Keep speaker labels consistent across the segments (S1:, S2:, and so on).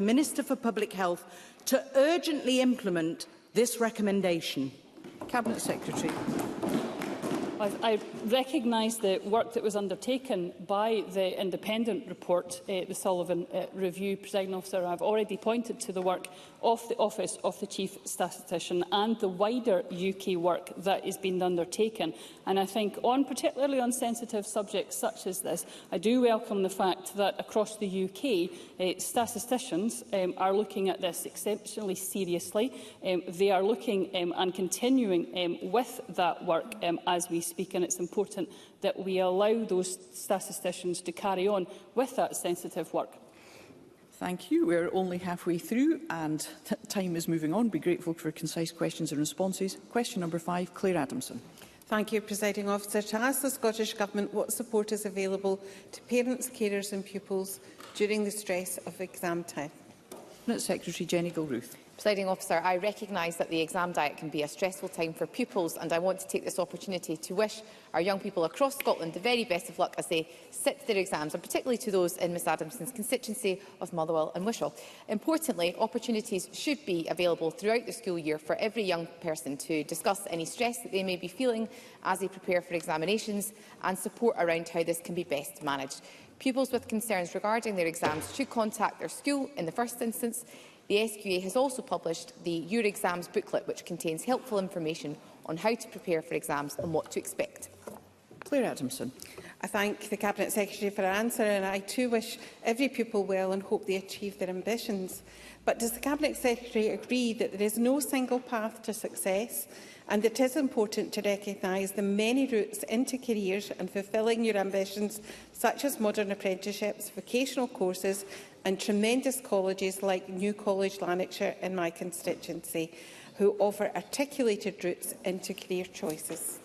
S1: Minister for Public Health to urgently implement this recommendation?
S2: Cabinet Secretary.
S3: I recognise the work that was undertaken by the independent report, the Sullivan Review. Presiding Officer, I have already pointed to the work of the Office of the Chief Statistician and the wider UK work that is being undertaken. And I think, particularly on sensitive subjects such as this, I do welcome the fact that across the UK, statisticians are looking at this exceptionally seriously. They are looking and continuing with that work as we speak, and it's important that we allow those statisticians to carry on with that sensitive work.
S2: Thank you. We're only halfway through and time is moving on. Be grateful for concise questions and responses. Question number 5, Claire Adamson.
S4: Thank you, Presiding Officer. To ask the Scottish Government what support is available to parents, carers and pupils during the stress of exam time.
S2: Cabinet Secretary Jenny Gilruth.
S5: Presiding Officer, I recognise that the exam diet can be a stressful time for pupils, and I want to take this opportunity to wish our young people across Scotland the very best of luck as they sit their exams, and particularly to those in Ms Adamson's constituency of Motherwell and Wishaw. Importantly, opportunities should be available throughout the school year for every young person to discuss any stress that they may be feeling as they prepare for examinations, and support around how this can be best managed. Pupils with concerns regarding their exams should contact their school in the first instance. The SQA has also published the Your Exams booklet, which contains helpful information on how to prepare for exams and what to expect.
S2: Claire Adamson.
S4: I thank the Cabinet Secretary for her answer, and I too wish every pupil well and hope they achieve their ambitions. But does the Cabinet Secretary agree that there is no single path to success, and that it is important to recognise the many routes into careers and fulfilling your ambitions, such as modern apprenticeships, vocational courses and tremendous colleges like New College Lanarkshire in my constituency, who offer articulated routes into career choices?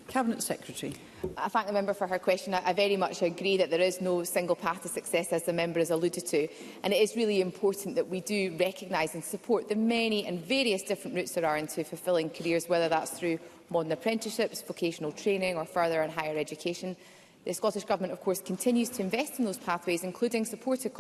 S2: Cabinet Secretary.
S5: I thank the member for her question. I very much agree that there is no single path to success, as the member has alluded to, and it is really important that we do recognise and support the many and various different routes there are into fulfilling careers, whether that's through modern apprenticeships, vocational training or further and higher education. The Scottish Government, of course, continues to invest in those pathways, including supporting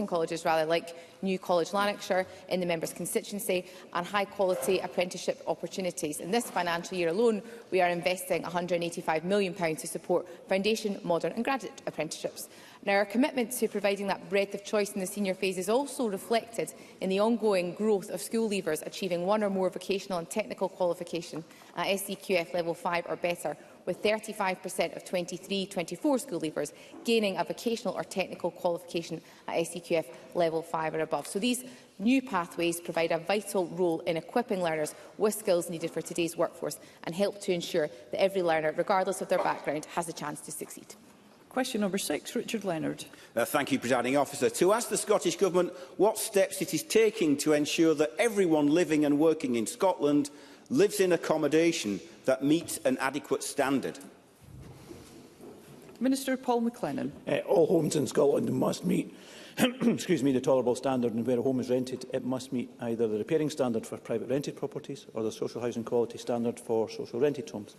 S5: colleges like New College Lanarkshire in the member's constituency, and high-quality apprenticeship opportunities. In this financial year alone, we are investing £185 million to support foundation, modern and graduate apprenticeships. Now, our commitment to providing that breadth of choice in the senior phase is also reflected in the ongoing growth of school leavers achieving one or more vocational and technical qualification at SEQF level 5 or better, with 35% of 23-24 school leavers gaining a vocational or technical qualification at SEQF level 5 or above. So these new pathways provide a vital role in equipping learners with skills needed for today's workforce and help to ensure that every learner, regardless of their background, has a chance to succeed.
S2: Question number 6, Richard Leonard.
S6: Thank you, Presiding Officer. To ask the Scottish Government what steps it is taking to ensure that everyone living and working in Scotland lives in accommodation that meets an adequate standard.
S2: Minister Paul McLennan.
S7: All homes in Scotland must meet the tolerable standard, and where a home is rented, it must meet either the repairing standard for private rented properties or the social housing quality standard for social rented homes.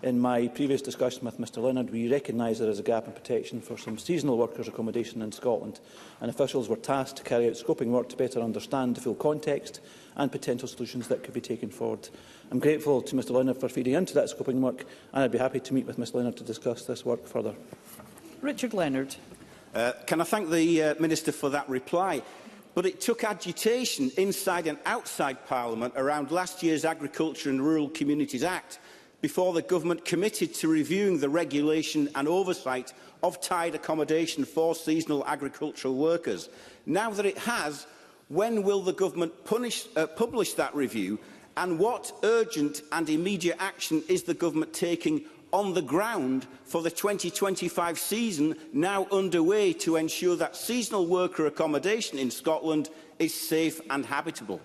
S7: In my previous discussion with Mr Leonard, we recognise there is a gap in protection for some seasonal workers' accommodation in Scotland, and officials were tasked to carry out scoping work to better understand the full context and potential solutions that could be taken forward. I'm grateful to Mr Leonard for feeding into that scoping work, and I'd be happy to meet with Mr Leonard to discuss this work further.
S2: Richard Leonard.
S6: Can I thank the Minister for that reply? But it took agitation inside and outside Parliament around last year's Agriculture and Rural Communities Act before the Government committed to reviewing the regulation and oversight of tied accommodation for seasonal agricultural workers. Now that it has, when will the Government publish that review, and what urgent and immediate action is the Government taking on the ground for the 2025 season now underway to ensure that seasonal worker accommodation in Scotland is safe and habitable?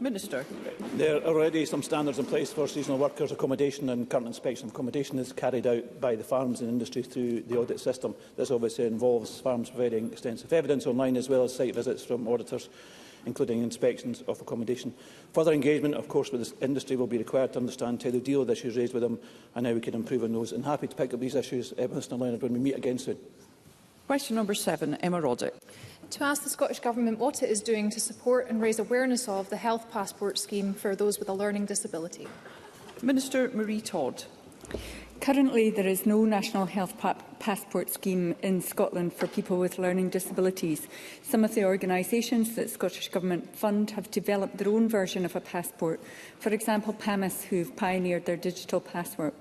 S2: Minister.
S7: There are already some standards in place for seasonal workers' accommodation, and current inspection of accommodation is carried out by the farms and industry through the audit system. This obviously involves farms providing extensive evidence online, as well as site visits from auditors, including inspections of accommodation. Further engagement, of course, with this industry will be required to understand how they deal with issues raised with them and how we can improve on those. And happy to pick up these issues, Mr Leonard, when we meet again soon.
S2: Question number 7, Emma Roddick.
S8: To ask the Scottish Government what it is doing to support and raise awareness of the Health Passport scheme for those with a learning disability.
S2: Minister Marie Todd.
S9: Currently, there is no national health passport scheme in Scotland for people with learning disabilities. Some of the organisations that the Scottish Government fund have developed their own version of a passport. For example, PAMIS, who have pioneered their digital passport.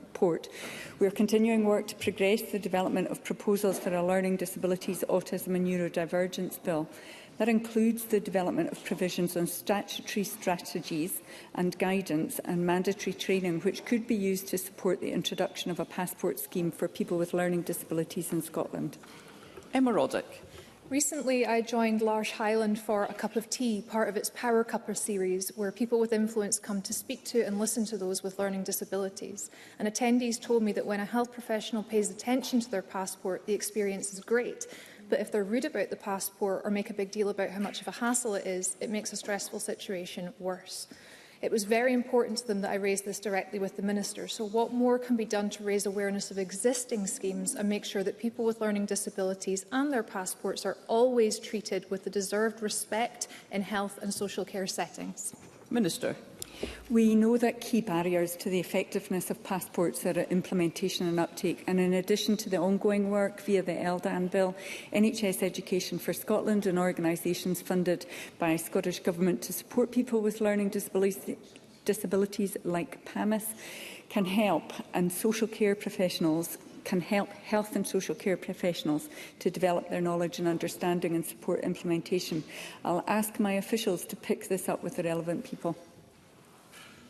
S9: We are continuing work to progress the development of proposals for a learning disabilities, autism and neurodivergence bill. That includes the development of provisions on statutory strategies and guidance and mandatory training, which could be used to support the introduction of a passport scheme for people with learning disabilities in Scotland.
S2: Emma Roddick.
S8: Recently, I joined L'Arche Highland for a cup of tea, part of its Power Cupper series, where people with influence come to speak to and listen to those with learning disabilities. And attendees told me that when a health professional pays attention to their passport, the experience is great. But if they're rude about the passport or make a big deal about how much of a hassle it is, it makes a stressful situation worse. It was very important to them that I raised this directly with the Minister. So what more can be done to raise awareness of existing schemes and make sure that people with learning disabilities and their passports are always treated with the deserved respect in health and social care settings?
S2: Minister.
S9: We know that key barriers to the effectiveness of passports are implementation and uptake, and in addition to the ongoing work via the LDAN Bill, NHS Education for Scotland and organisations funded by Scottish Government to support people with learning disabilities like PAMIS can help, and social care professionals can help health and social care professionals to develop their knowledge and understanding and support implementation. I'll ask my officials to pick this up with the relevant people.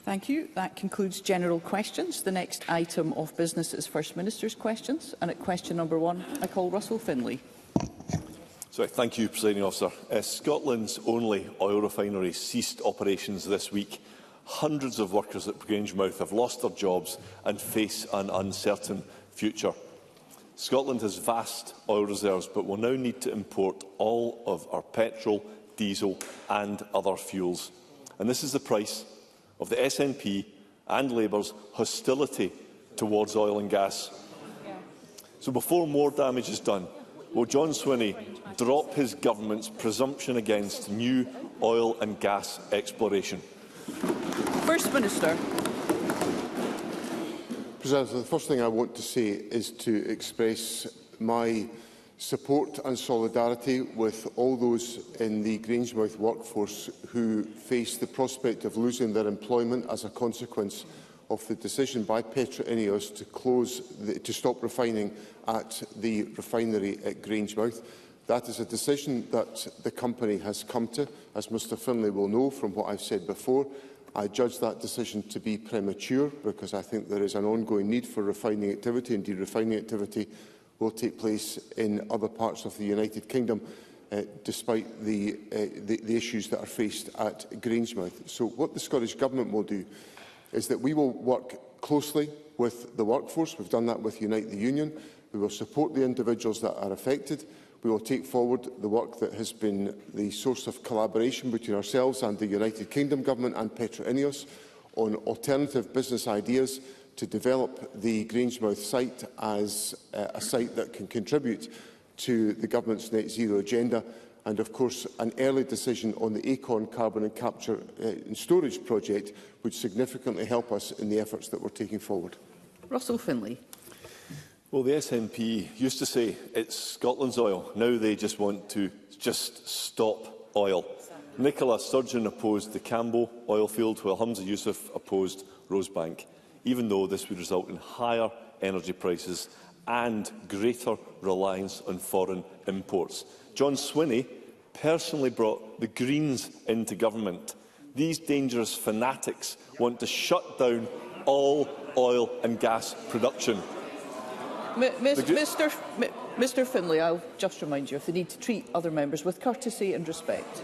S2: Thank you. That concludes general questions. The next item of business is First Minister's questions. And at question number 1, I call Russell Finlay.
S10: Thank you, Presiding Officer. Scotland's only oil refinery ceased operations this week. Hundreds of workers at Grangemouth have lost their jobs and face an uncertain future. Scotland has vast oil reserves, but will now need to import all of our petrol, diesel and other fuels. And this is the price of the SNP and Labour's hostility towards oil and gas. So before more damage is done, will John Swinney drop his government's presumption against new oil and gas exploration?
S2: First Minister.
S11: President, the first thing I want to say is to express my support and solidarity with all those in the Grangemouth workforce who face the prospect of losing their employment as a consequence of the decision by Petra Ineos to stop refining at the refinery at Grangemouth. That is a decision that the company has come to, as Mr Finlay will know from what I've said before. I judge that decision to be premature because I think there is an ongoing need for refining activity. Indeed, refining activity will take place in other parts of the United Kingdom, despite the issues that are faced at Grangemouth. So what the Scottish Government will do is that we will work closely with the workforce. We've done that with Unite the Union. We will support the individuals that are affected. We will take forward the work that has been the source of collaboration between ourselves and the United Kingdom Government and Petra Ineos on alternative business ideas to develop the Grangemouth site as a site that can contribute to the Government's net zero agenda, and of course an early decision on the Acorn carbon and capture and storage project would significantly help us in the efforts that we're taking forward.
S2: Russell Finlay.
S10: Well, the SNP used to say it's Scotland's oil. Now they just want to stop oil. Nicola Sturgeon opposed the Cambo oil field, while Hamza Youssef opposed Rosebank, even though this would result in higher energy prices and greater reliance on foreign imports. John Swinney personally brought the Greens into government. These dangerous fanatics want to shut down all oil and gas production.
S2: Mr Finlay, I'll just remind you of the need to treat other members with courtesy and respect.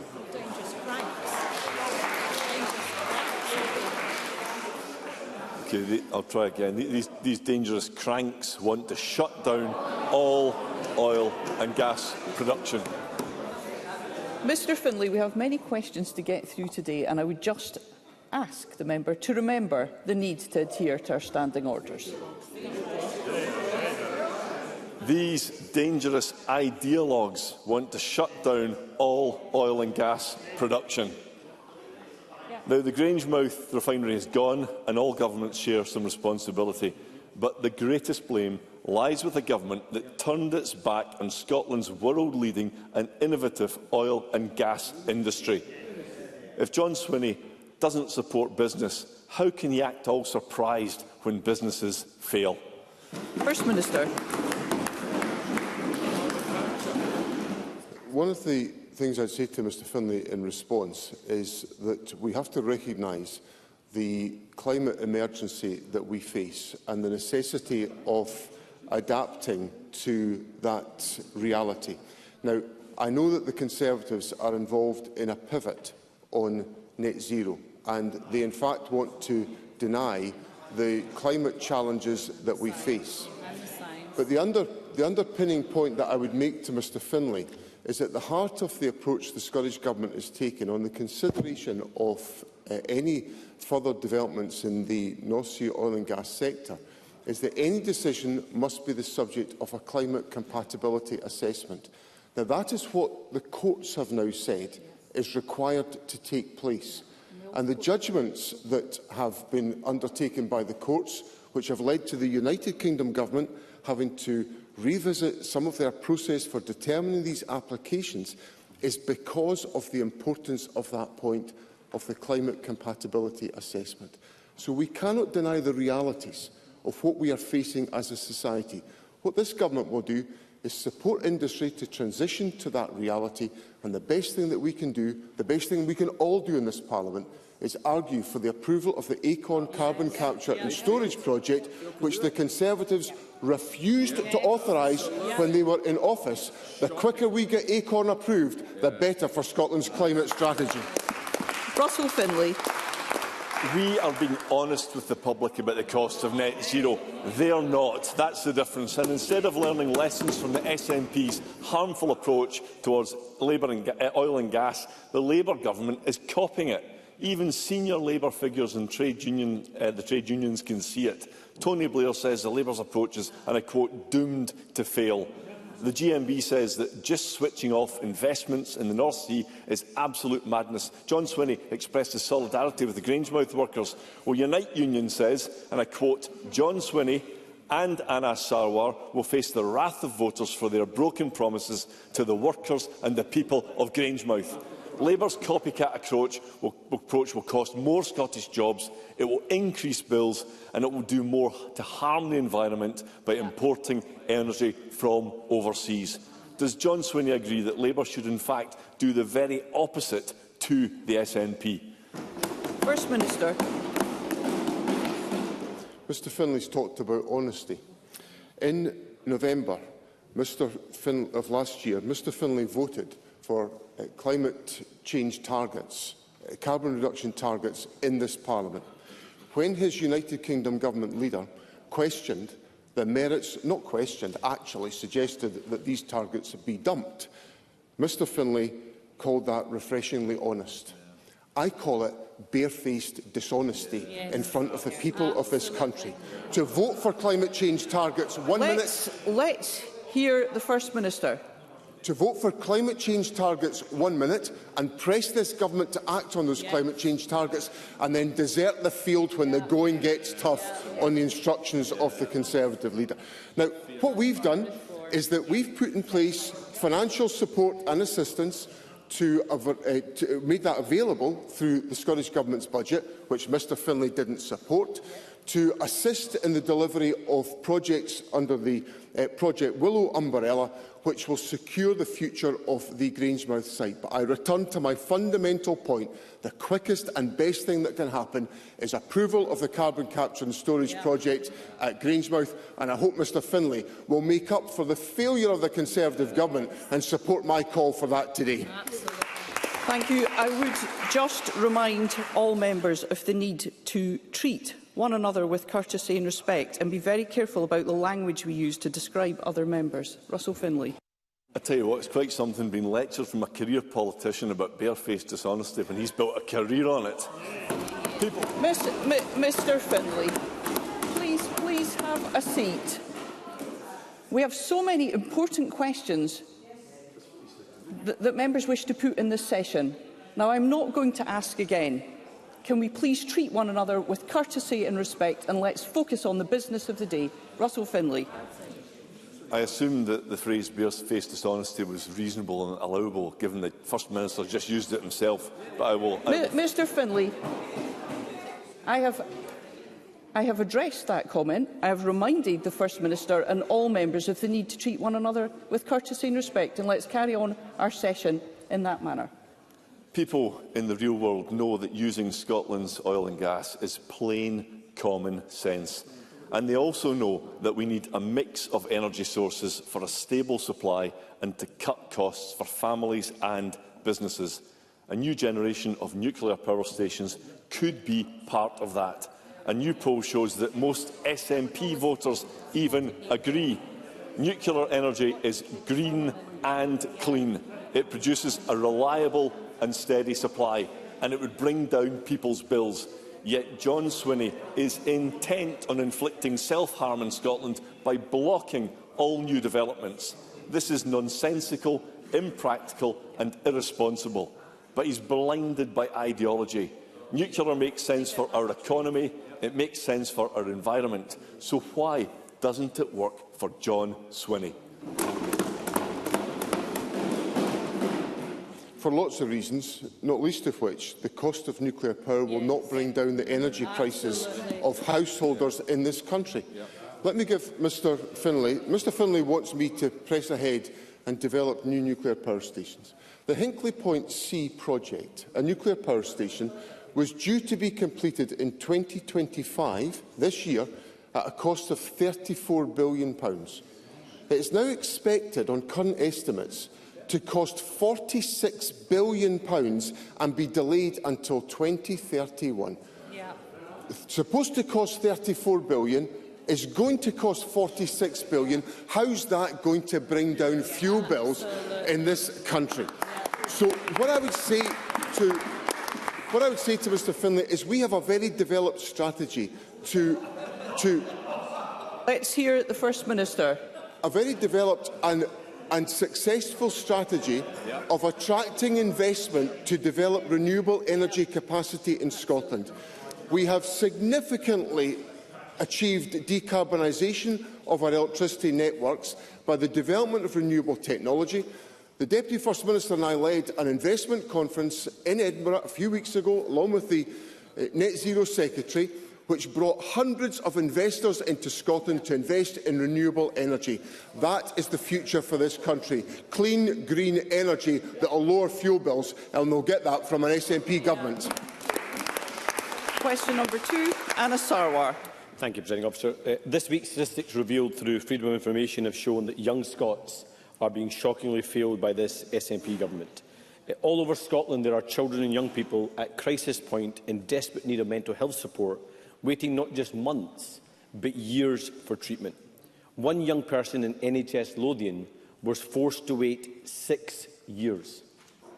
S10: Okay, I'll try again. These dangerous cranks want to shut down all oil and gas production.
S2: Mr Finlay, we have many questions to get through today, and I would just ask the member to remember the need to adhere to our standing orders.
S10: These dangerous ideologues want to shut down all oil and gas production. Now, the Grangemouth refinery is gone and all governments share some responsibility. But the greatest blame lies with a government that turned its back on Scotland's world-leading and innovative oil and gas industry. If John Swinney doesn't support business, how can he act all surprised when businesses fail?
S2: First Minister.
S11: One of the things I'd say to Mr Finlay in response is that we have to recognise the climate emergency that we face and the necessity of adapting to that reality. Now, I know that the Conservatives are involved in a pivot on net zero, and they in fact want to deny the climate challenges that we face. But the underpinning point that I would make to Mr Finlay is at the heart of the approach the Scottish Government has taken on the consideration of any further developments in the North Sea oil and gas sector is that any decision must be the subject of a climate compatibility assessment. Now, that is what the courts have now said is required to take place. And the judgments that have been undertaken by the courts, which have led to the United Kingdom Government having to revisit some of their process for determining these applications, is because of the importance of that point of the climate compatibility assessment. So we cannot deny the realities of what we are facing as a society. What this government will do is support industry to transition to that reality, and the best thing that we can do, the best thing we can all do in this Parliament, is argue for the approval of the Acorn carbon capture and storage project, which the Conservatives refused to authorise when they were in office. The quicker we get Acorn approved, the better for Scotland's climate strategy.
S2: Russell Finlay.
S10: We are being honest with the public about the cost of net zero. They are not. That's the difference. And instead of learning lessons from the SNP's harmful approach towards oil and gas, the Labour government is copying it. Even senior Labour figures and the trade unions can see it. Tony Blair says the Labour's approach is, and I quote, doomed to fail. The GMB says that just switching off investments in the North Sea is absolute madness. John Swinney expressed his solidarity with the Grangemouth workers. Well, Unite Union says, and I quote, John Swinney and Anas Sarwar will face the wrath of voters for their broken promises to the workers and the people of Grangemouth. Labour's copycat approach will cost more Scottish jobs, it will increase bills and it will do more to harm the environment by importing energy from overseas. Does John Swinney agree that Labour should in fact do the very opposite to the SNP?
S2: First Minister.
S11: Mr Finlay's talked about honesty. In November of last year, Mr Finlay voted for climate change targets, carbon reduction targets in this Parliament. When his United Kingdom Government leader questioned the merits, not questioned, actually suggested that these targets be dumped, Mr Finlay called that refreshingly honest. I call it barefaced dishonesty in front of the people of this country. To vote for climate change targets
S2: Let's hear the First Minister.
S11: To vote for climate change targets 1 minute and press this government to act on those climate change targets and then desert the field when the going gets tough on the instructions of the Conservative leader. Now, what we've done is that we've put in place financial support and assistance to make that available through the Scottish Government's budget, which Mr Finlay didn't support, to assist in the delivery of projects under the Project Willow umbrella, which will secure the future of the Grangemouth site. But I return to my fundamental point. The quickest and best thing that can happen is approval of the carbon capture and storage project at Grangemouth, and I hope Mr Finlay will make up for the failure of the Conservative Government and support my call for that today.
S2: Thank you. I would just remind all members of the need to treat one another with courtesy and respect and be very careful about the language we use to describe other members. Russell Finlay.
S10: I tell you what, it's quite something being lectured from a career politician about barefaced dishonesty when he's built a career on it.
S2: Mr Finlay, please have a seat. We have so many important questions that members wish to put in this session. Now, I'm not going to ask again. Can we please treat one another with courtesy and respect, and let's focus on the business of the day? Russell Finlay.
S10: I assume that the phrase barefaced dishonesty was reasonable and allowable, given the First Minister just used it himself. But I will.
S2: Mr Finlay, I have addressed that comment. I have reminded the First Minister and all members of the need to treat one another with courtesy and respect, and let's carry on our session in that manner.
S10: People in the real world know that using Scotland's oil and gas is plain common sense. And they also know that we need a mix of energy sources for a stable supply and to cut costs for families and businesses. A new generation of nuclear power stations could be part of that. A new poll shows that most SNP voters even agree. Nuclear energy is green and clean. It produces a reliable and steady supply, and it would bring down people's bills. Yet John Swinney is intent on inflicting self-harm in Scotland by blocking all new developments. This is nonsensical, impractical and irresponsible. But he's blinded by ideology. Nuclear makes sense for our economy, it makes sense for our environment. So why doesn't it work for John Swinney?
S11: For lots of reasons, not least of which the cost of nuclear power will not bring down the energy prices of householders in this country. Let me give Mr Finlay. Mr Finlay wants me to press ahead and develop new nuclear power stations. The Hinkley Point C project, a nuclear power station, was due to be completed in 2025, this year, at a cost of £34 billion. It is now expected, on current estimates, to cost £46 billion and be delayed until 2031. It's supposed to cost £34 billion, is going to cost £46 billion. How's that going to bring down fuel bills in this country? So what I would say to Mr Finlay is we have a very developed strategy to
S2: Let's hear the First Minister.
S11: A very developed and successful strategy of attracting investment to develop renewable energy capacity in Scotland. We have significantly achieved decarbonisation of our electricity networks by the development of renewable technology. The Deputy First Minister and I led an investment conference in Edinburgh a few weeks ago, along with the Net Zero Secretary, which brought hundreds of investors into Scotland to invest in renewable energy. That is the future for this country. Clean, green energy that will lower fuel bills, and they'll get that from an SNP government.
S2: Question number 2, Anna Sarwar.
S12: Thank you, Presiding Officer. This week, statistics revealed through Freedom of Information have shown that young Scots are being shockingly failed by this SNP government. All over Scotland, there are children and young people at crisis point in desperate need of mental health support, waiting not just months, but years for treatment. One young person in NHS Lothian was forced to wait 6 years.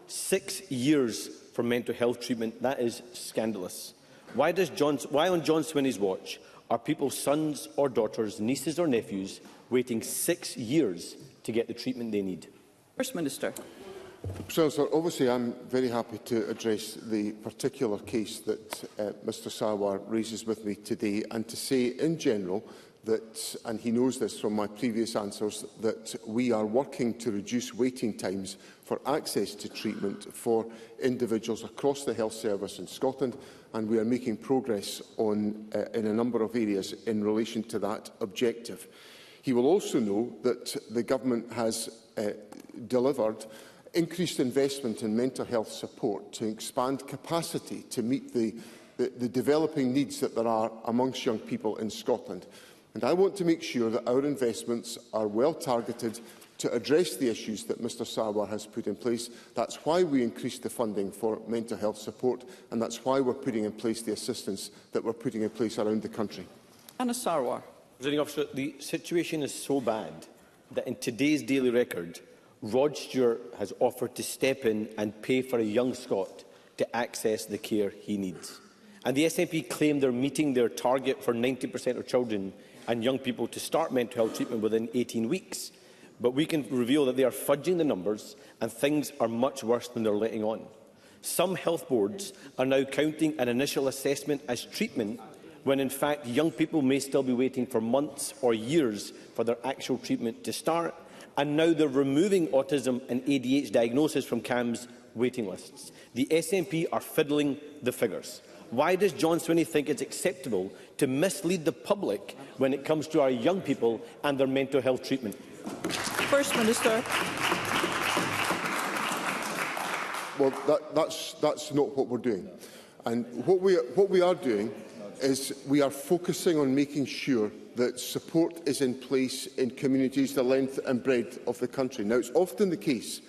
S12: 6 years for mental health treatment. That is scandalous. Why on John Swinney's watch are people's sons or daughters, nieces or nephews waiting 6 years to get the treatment they need?
S2: First Minister.
S11: Obviously, I'm very happy to address the particular case that Mr Sarwar raises with me today, and to say in general that, and he knows this from my previous answers, that we are working to reduce waiting times for access to treatment for individuals across the health service in Scotland, and we are making progress in a number of areas in relation to that objective. He will also know that the Government has delivered increased investment in mental health support to expand capacity to meet the developing needs that there are amongst young people in Scotland. And I want to make sure that our investments are well targeted to address the issues that Mr Sarwar has put in place. That's why we increased the funding for mental health support, and that's why we're putting in place the assistance that we're putting in place around the country.
S2: Anna Sarwar.
S12: Presiding Officer, the situation is so bad that in today's Daily Record, Rod Stewart has offered to step in and pay for a young Scot to access the care he needs. And the SNP claim they're meeting their target for 90% of children and young people to start mental health treatment within 18 weeks. But we can reveal that they are fudging the numbers and things are much worse than they're letting on. Some health boards are now counting an initial assessment as treatment when in fact young people may still be waiting for months or years for their actual treatment to start. And now they're removing autism and ADHD diagnosis from CAMHS waiting lists. The SNP are fiddling the figures. Why does John Swinney think it's acceptable to mislead the public when it comes to our young people and their mental health treatment?
S2: First Minister.
S11: Well, that's not what we're doing. And what we are doing is we are focusing on making sure that support is in place in communities the length and breadth of the country. Now, it's often the case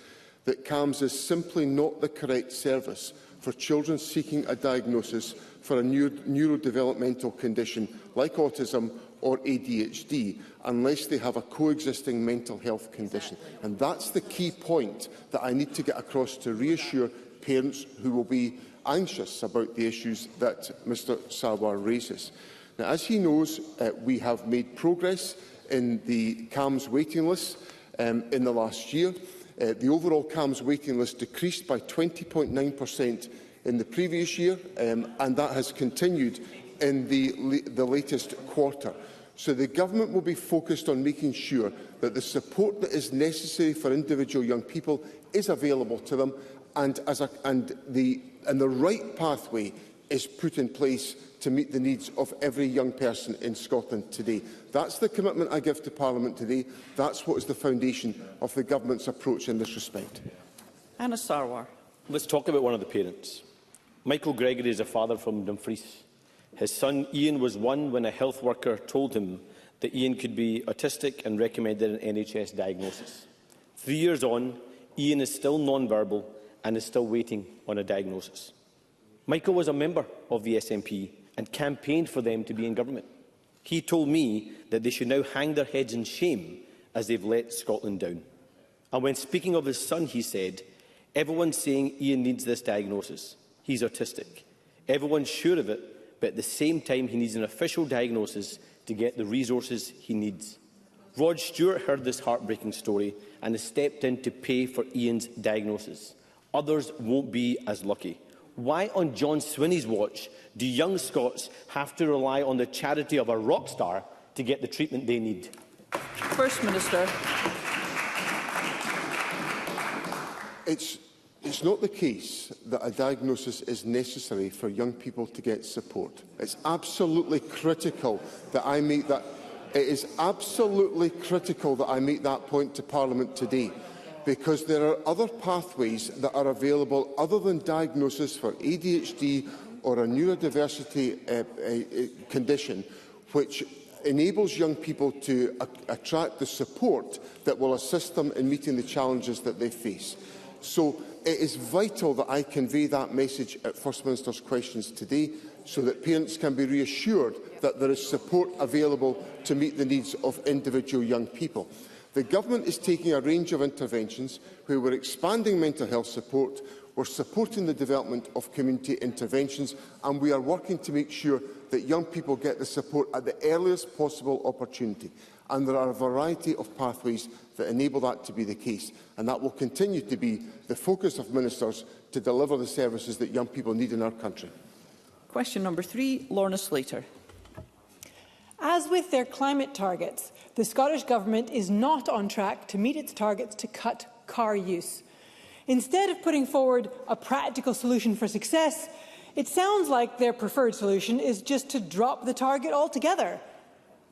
S11: that CAMHS is simply not the correct service for children seeking a diagnosis for a neurodevelopmental condition like autism or ADHD, unless they have a coexisting mental health condition. And that's the key point that I need to get across to reassure parents who will be anxious about the issues that Mr Sarwar raises. Now, as he knows, we have made progress in the CAMHS waiting list in the last year. The overall CAMHS waiting list decreased by 20.9% in the previous year, and that has continued in the latest quarter. So the Government will be focused on making sure that the support that is necessary for individual young people is available to them, and the right pathway is put in place to meet the needs of every young person in Scotland today. That's the commitment I give to Parliament today. That's what is the foundation of the Government's approach in this respect.
S2: Anna Sarwar.
S12: Let's talk about one of the parents. Michael Gregory is a father from Dumfries. His son Ian was one when a health worker told him that Ian could be autistic and recommended an NHS diagnosis. 3 years on, Ian is still non-verbal and is still waiting on a diagnosis. Michael was a member of the SNP and campaigned for them to be in government. He told me that they should now hang their heads in shame as they've let Scotland down. And when speaking of his son, he said, "Everyone's saying Ian needs this diagnosis. He's autistic. Everyone's sure of it, but at the same time he needs an official diagnosis to get the resources he needs." Rod Stewart heard this heartbreaking story and has stepped in to pay for Ian's diagnosis. Others won't be as lucky. Why on John Swinney's watch do young Scots have to rely on the charity of a rock star to get the treatment they need?
S2: First Minister.
S11: It's not the case that a diagnosis is necessary for young people to get support. It's absolutely critical that I make that. It is absolutely critical that I make that point to Parliament today, because there are other pathways that are available other than diagnosis for ADHD or a neurodiversity condition, which enables young people to attract the support that will assist them in meeting the challenges that they face. So it is vital that I convey that message at First Minister's questions today, so that parents can be reassured that there is support available to meet the needs of individual young people. The Government is taking a range of interventions where we're expanding mental health support, we're supporting the development of community interventions, and we are working to make sure that young people get the support at the earliest possible opportunity. And there are a variety of pathways that enable that to be the case, and that will continue to be the focus of ministers to deliver the services that young people need in our country.
S2: Question number 3, Lorna Slater.
S13: As with their climate targets, the Scottish Government is not on track to meet its targets to cut car use. Instead of putting forward a practical solution for success, it sounds like their preferred solution is just to drop the target altogether.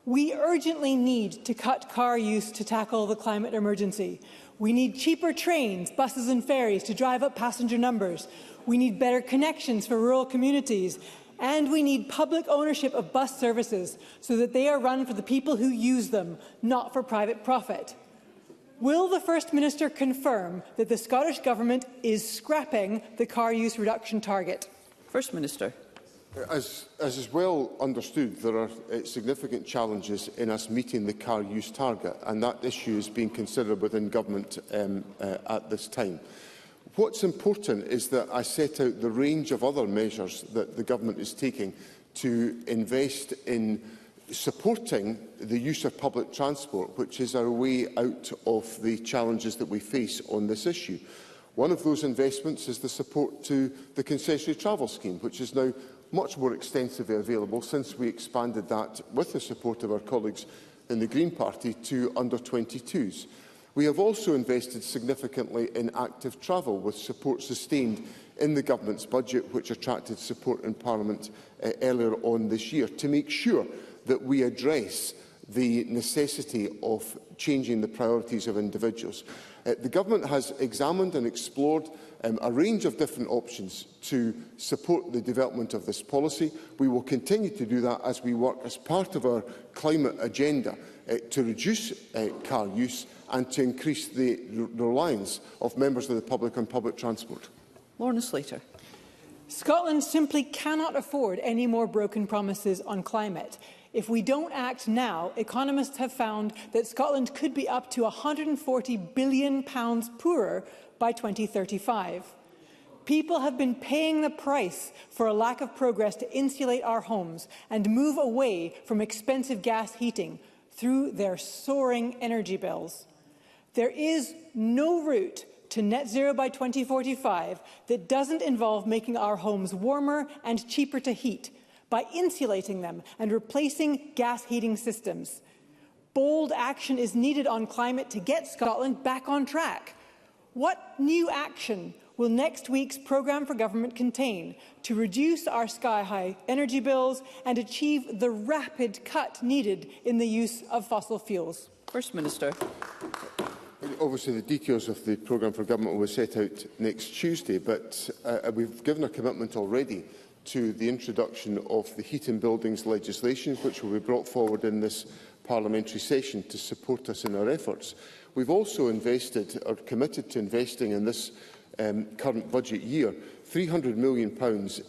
S13: We urgently need to cut car use to tackle the climate emergency. We need cheaper trains, buses and ferries to drive up passenger numbers. We need better connections for rural communities. And we need public ownership of bus services so that they are run for the people who use them, not for private profit. Will the First Minister confirm that the Scottish Government is scrapping the car use reduction target?
S2: First Minister.
S11: As is well understood, there are significant challenges in us meeting the car use target, and that issue is being considered within Government at this time. What's important is that I set out the range of other measures that the Government is taking to invest in supporting the use of public transport, which is our way out of the challenges that we face on this issue. One of those investments is the support to the concessionary travel scheme, which is now much more extensively available since we expanded that, with the support of our colleagues in the Green Party, to under-22s. We have also invested significantly in active travel, with support sustained in the Government's budget, which attracted support in Parliament earlier on this year, to make sure that we address the necessity of changing the priorities of individuals. The Government has examined and explored a range of different options to support the development of this policy. We will continue to do that as we work as part of our climate agenda to reduce car use and to increase the reliance of members of the public on public transport.
S2: Lorna Slater.
S13: Scotland simply cannot afford any more broken promises on climate. If we don't act now, economists have found that Scotland could be up to £140 billion poorer by 2035. People have been paying the price for a lack of progress to insulate our homes and move away from expensive gas heating through their soaring energy bills. There is no route to net zero by 2045 that doesn't involve making our homes warmer and cheaper to heat by insulating them and replacing gas heating systems. Bold action is needed on climate to get Scotland back on track. What new action will next week's programme for government contain to reduce our sky-high energy bills and achieve the rapid cut needed in the use of fossil fuels?
S2: First Minister.
S11: Obviously, the details of the programme for government will be set out next Tuesday, but we've given a commitment already to the introduction of the heat and buildings legislation, which will be brought forward in this parliamentary session to support us in our efforts. We've also invested, or committed to investing in this current budget year, £300 million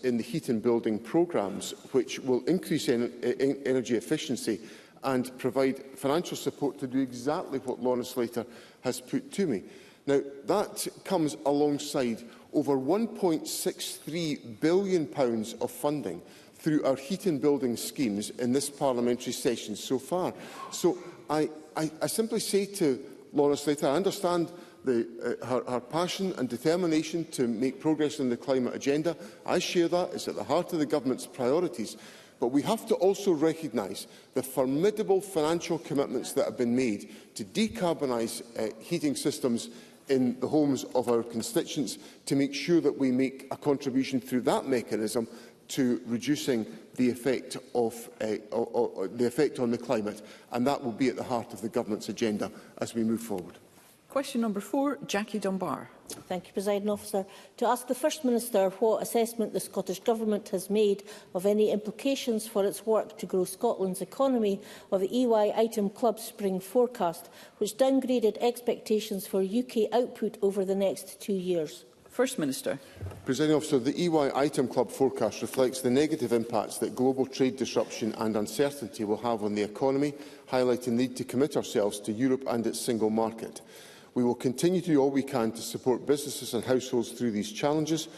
S11: in the heat and building programmes, which will increase energy efficiency and provide financial support to do exactly what Lorna Slater has put to me. Now, that comes alongside over £1.63 billion of funding through our heat and building schemes in this parliamentary session so far. So I simply say to Lorna Slater, I understand her passion and determination to make progress in the climate agenda. I share that. It's at the heart of the government's priorities. But we have to also recognise the formidable financial commitments that have been made to decarbonise heating systems in the homes of our constituents, to make sure that we make a contribution through that mechanism to reducing the effect on the climate, and that will be at the heart of the government's agenda as we move forward.
S2: Question number 4, Jackie Dunbar.
S14: Thank you, Presiding Officer. To ask the First Minister what assessment the Scottish Government has made of any implications for its work to grow Scotland's economy of the EY Item Club Spring Forecast, which downgraded expectations for UK output over the next 2 years.
S2: First Minister.
S11: Presiding Officer, the EY Item Club forecast reflects the negative impacts that global trade disruption and uncertainty will have on the economy, highlighting the need to commit ourselves to Europe and its single market. We will continue to do all we can to support businesses and households through these challenges.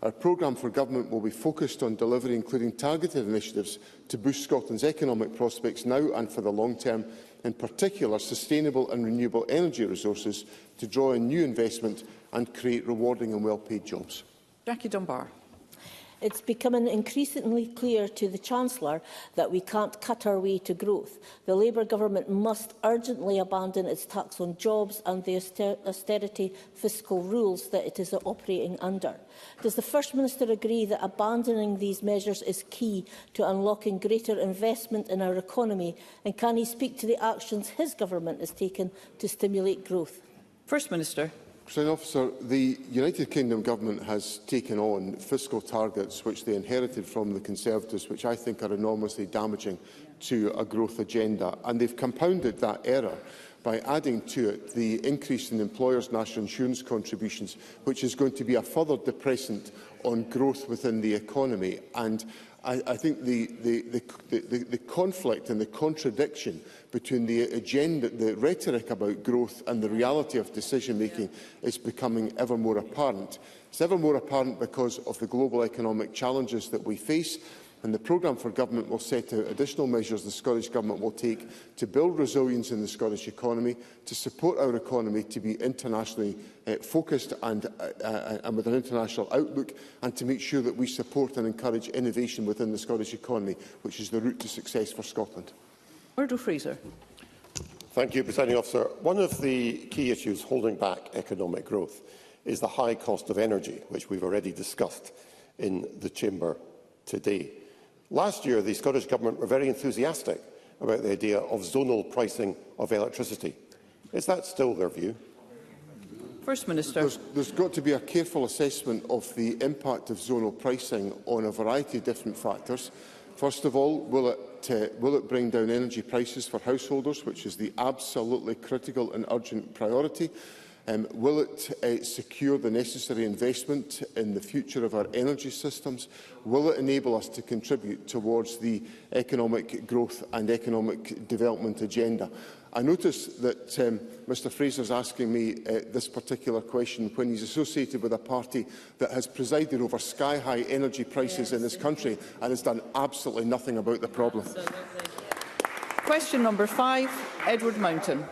S11: Our programme for government will be focused on delivery, including targeted initiatives to boost Scotland's economic prospects now and for the long term, in particular sustainable and renewable energy resources to draw in new investment and create rewarding and well-paid jobs.
S2: Jackie Dunbar.
S14: It's becoming increasingly clear to the Chancellor that we can't cut our way to growth. The Labour Government must urgently abandon its tax on jobs and the austerity fiscal rules that it is operating under. Does the First Minister agree that abandoning these measures is key to unlocking greater investment in our economy, and can he speak to the actions his government has taken to stimulate growth?
S2: First Minister.
S11: Presiding Officer, the United Kingdom Government has taken on fiscal targets which they inherited from the Conservatives, which I think are enormously damaging to a growth agenda. And they've compounded that error by adding to it the increase in employers' national insurance contributions, which is going to be a further depressant on growth within the economy. And I think the conflict and the contradiction between the agenda, the rhetoric about growth and the reality of decision-making is becoming ever more apparent. It's ever more apparent because of the global economic challenges that we face. And the programme for government will set out additional measures the Scottish Government will take to build resilience in the Scottish economy, to support our economy to be internationally focused and with an international outlook, and to make sure that we support and encourage innovation within the Scottish economy, which is the route to success for Scotland.
S2: Murdo Fraser.
S15: Thank you, Presiding Officer. One of the key issues holding back economic growth is the high cost of energy, which we've already discussed in the Chamber today. Last year, the Scottish Government were very enthusiastic about the idea of zonal pricing of electricity. Is that still their view?
S2: First Minister.
S11: There's got to be a careful assessment of the impact of zonal pricing on a variety of different factors. First of all, will it bring down energy prices for householders, which is the absolutely critical and urgent priority? Will it secure the necessary investment in the future of our energy systems? Will it enable us to contribute towards the economic growth and economic development agenda? I notice that Mr Fraser is asking me this particular question when he is associated with a party that has presided over sky-high energy prices in this country and has done absolutely nothing about the problem.
S2: Question number 5, Edward Mountain.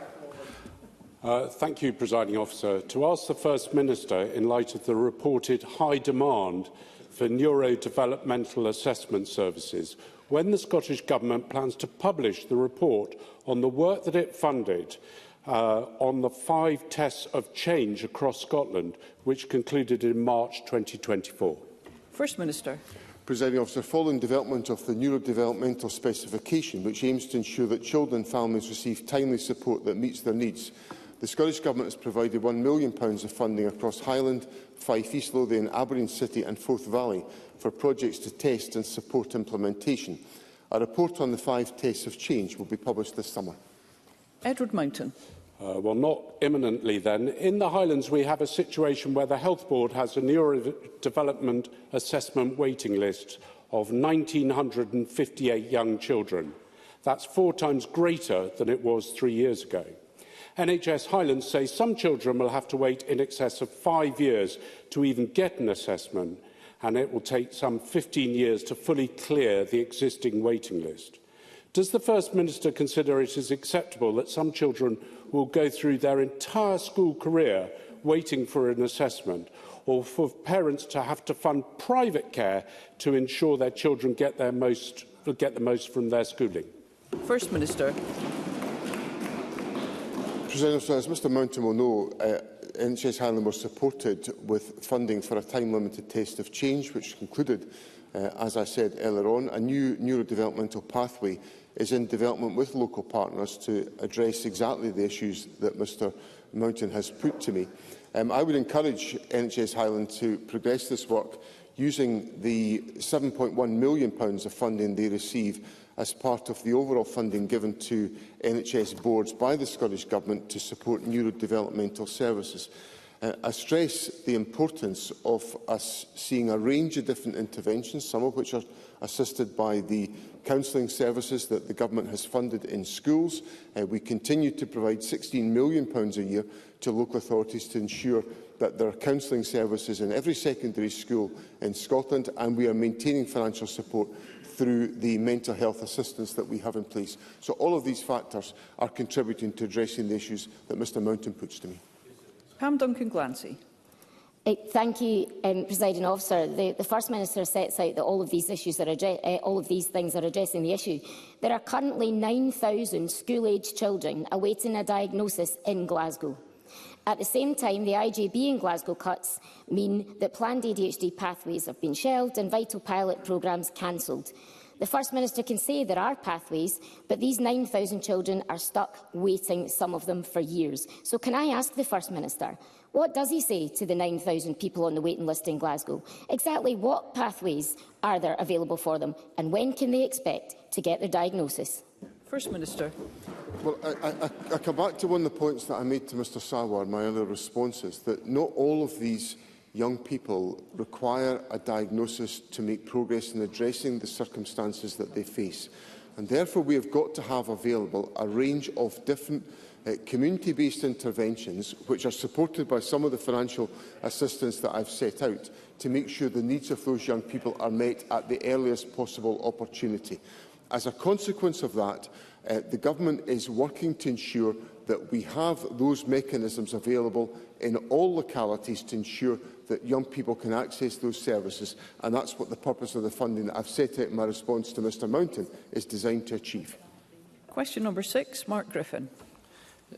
S16: Thank you, Presiding Officer. To ask the First Minister, in light of the reported high demand for neurodevelopmental assessment services, when the Scottish Government plans to publish the report on the work that it funded on the 5 tests of change across Scotland, which concluded in March 2024.
S2: First Minister.
S11: Presiding Officer, following development of the neurodevelopmental specification, which aims to ensure that children and families receive timely support that meets their needs, the Scottish Government has provided £1 million of funding across Highland, Fife, East Lothian, Aberdeen City and Forth Valley for projects to test and support implementation. A report on the 5 tests of change will be published this summer.
S2: Edward Mountain.
S16: Well, not imminently then. In the Highlands, we have a situation where the Health Board has a neurodevelopment assessment waiting list of 1,958 young children. That's 4 times greater than it was 3 years ago. NHS Highlands say some children will have to wait in excess of 5 years to even get an assessment, and it will take some 15 years to fully clear the existing waiting list. Does the First Minister consider it is acceptable that some children will go through their entire school career waiting for an assessment, or for parents to have to fund private care to ensure their children get the most from their schooling?
S2: First Minister.
S11: President, as Mr Mountain will know, NHS Highland was supported with funding for a time-limited test of change, which concluded, as I said earlier on. A new neurodevelopmental pathway is in development with local partners to address exactly the issues that Mr Mountain has put to me. I would encourage NHS Highland to progress this work using the £7.1 million of funding they receive as part of the overall funding given to NHS boards by the Scottish Government to support neurodevelopmental services. I stress the importance of us seeing a range of different interventions, some of which are assisted by the counselling services that the Government has funded in schools. We continue to provide £16 million a year to local authorities to ensure that there are counselling services in every secondary school in Scotland, and we are maintaining financial support through the mental health assistance that we have in place. So all of these factors are contributing to addressing the issues that Mr Mountain puts to me.
S2: Pam Duncan-Glancy.
S17: Thank you, Presiding Officer. The First Minister sets out that all of these things are addressing the issue. There are currently 9,000 school-aged children awaiting a diagnosis in Glasgow. At the same time, the IJB in Glasgow cuts mean that planned ADHD pathways have been shelved and vital pilot programmes cancelled. The First Minister can say there are pathways, but these 9,000 children are stuck waiting, some of them for years. So can I ask the First Minister, what does he say to the 9,000 people on the waiting list in Glasgow? Exactly what pathways are there available for them, and when can they expect to get their diagnosis?
S2: First Minister.
S11: Well, I come back to one of the points that I made to Mr Sarwar in my earlier responses, that not all of these young people require a diagnosis to make progress in addressing the circumstances that they face. And therefore, we have got to have available a range of different community-based interventions which are supported by some of the financial assistance that I've set out to make sure the needs of those young people are met at the earliest possible opportunity. As a consequence of that, the Government is working to ensure that we have those mechanisms available in all localities to ensure that young people can access those services, and that's what the purpose of the funding that I've set out in my response to Mr Mountain is designed to achieve.
S2: Question number 6, Mark Griffin.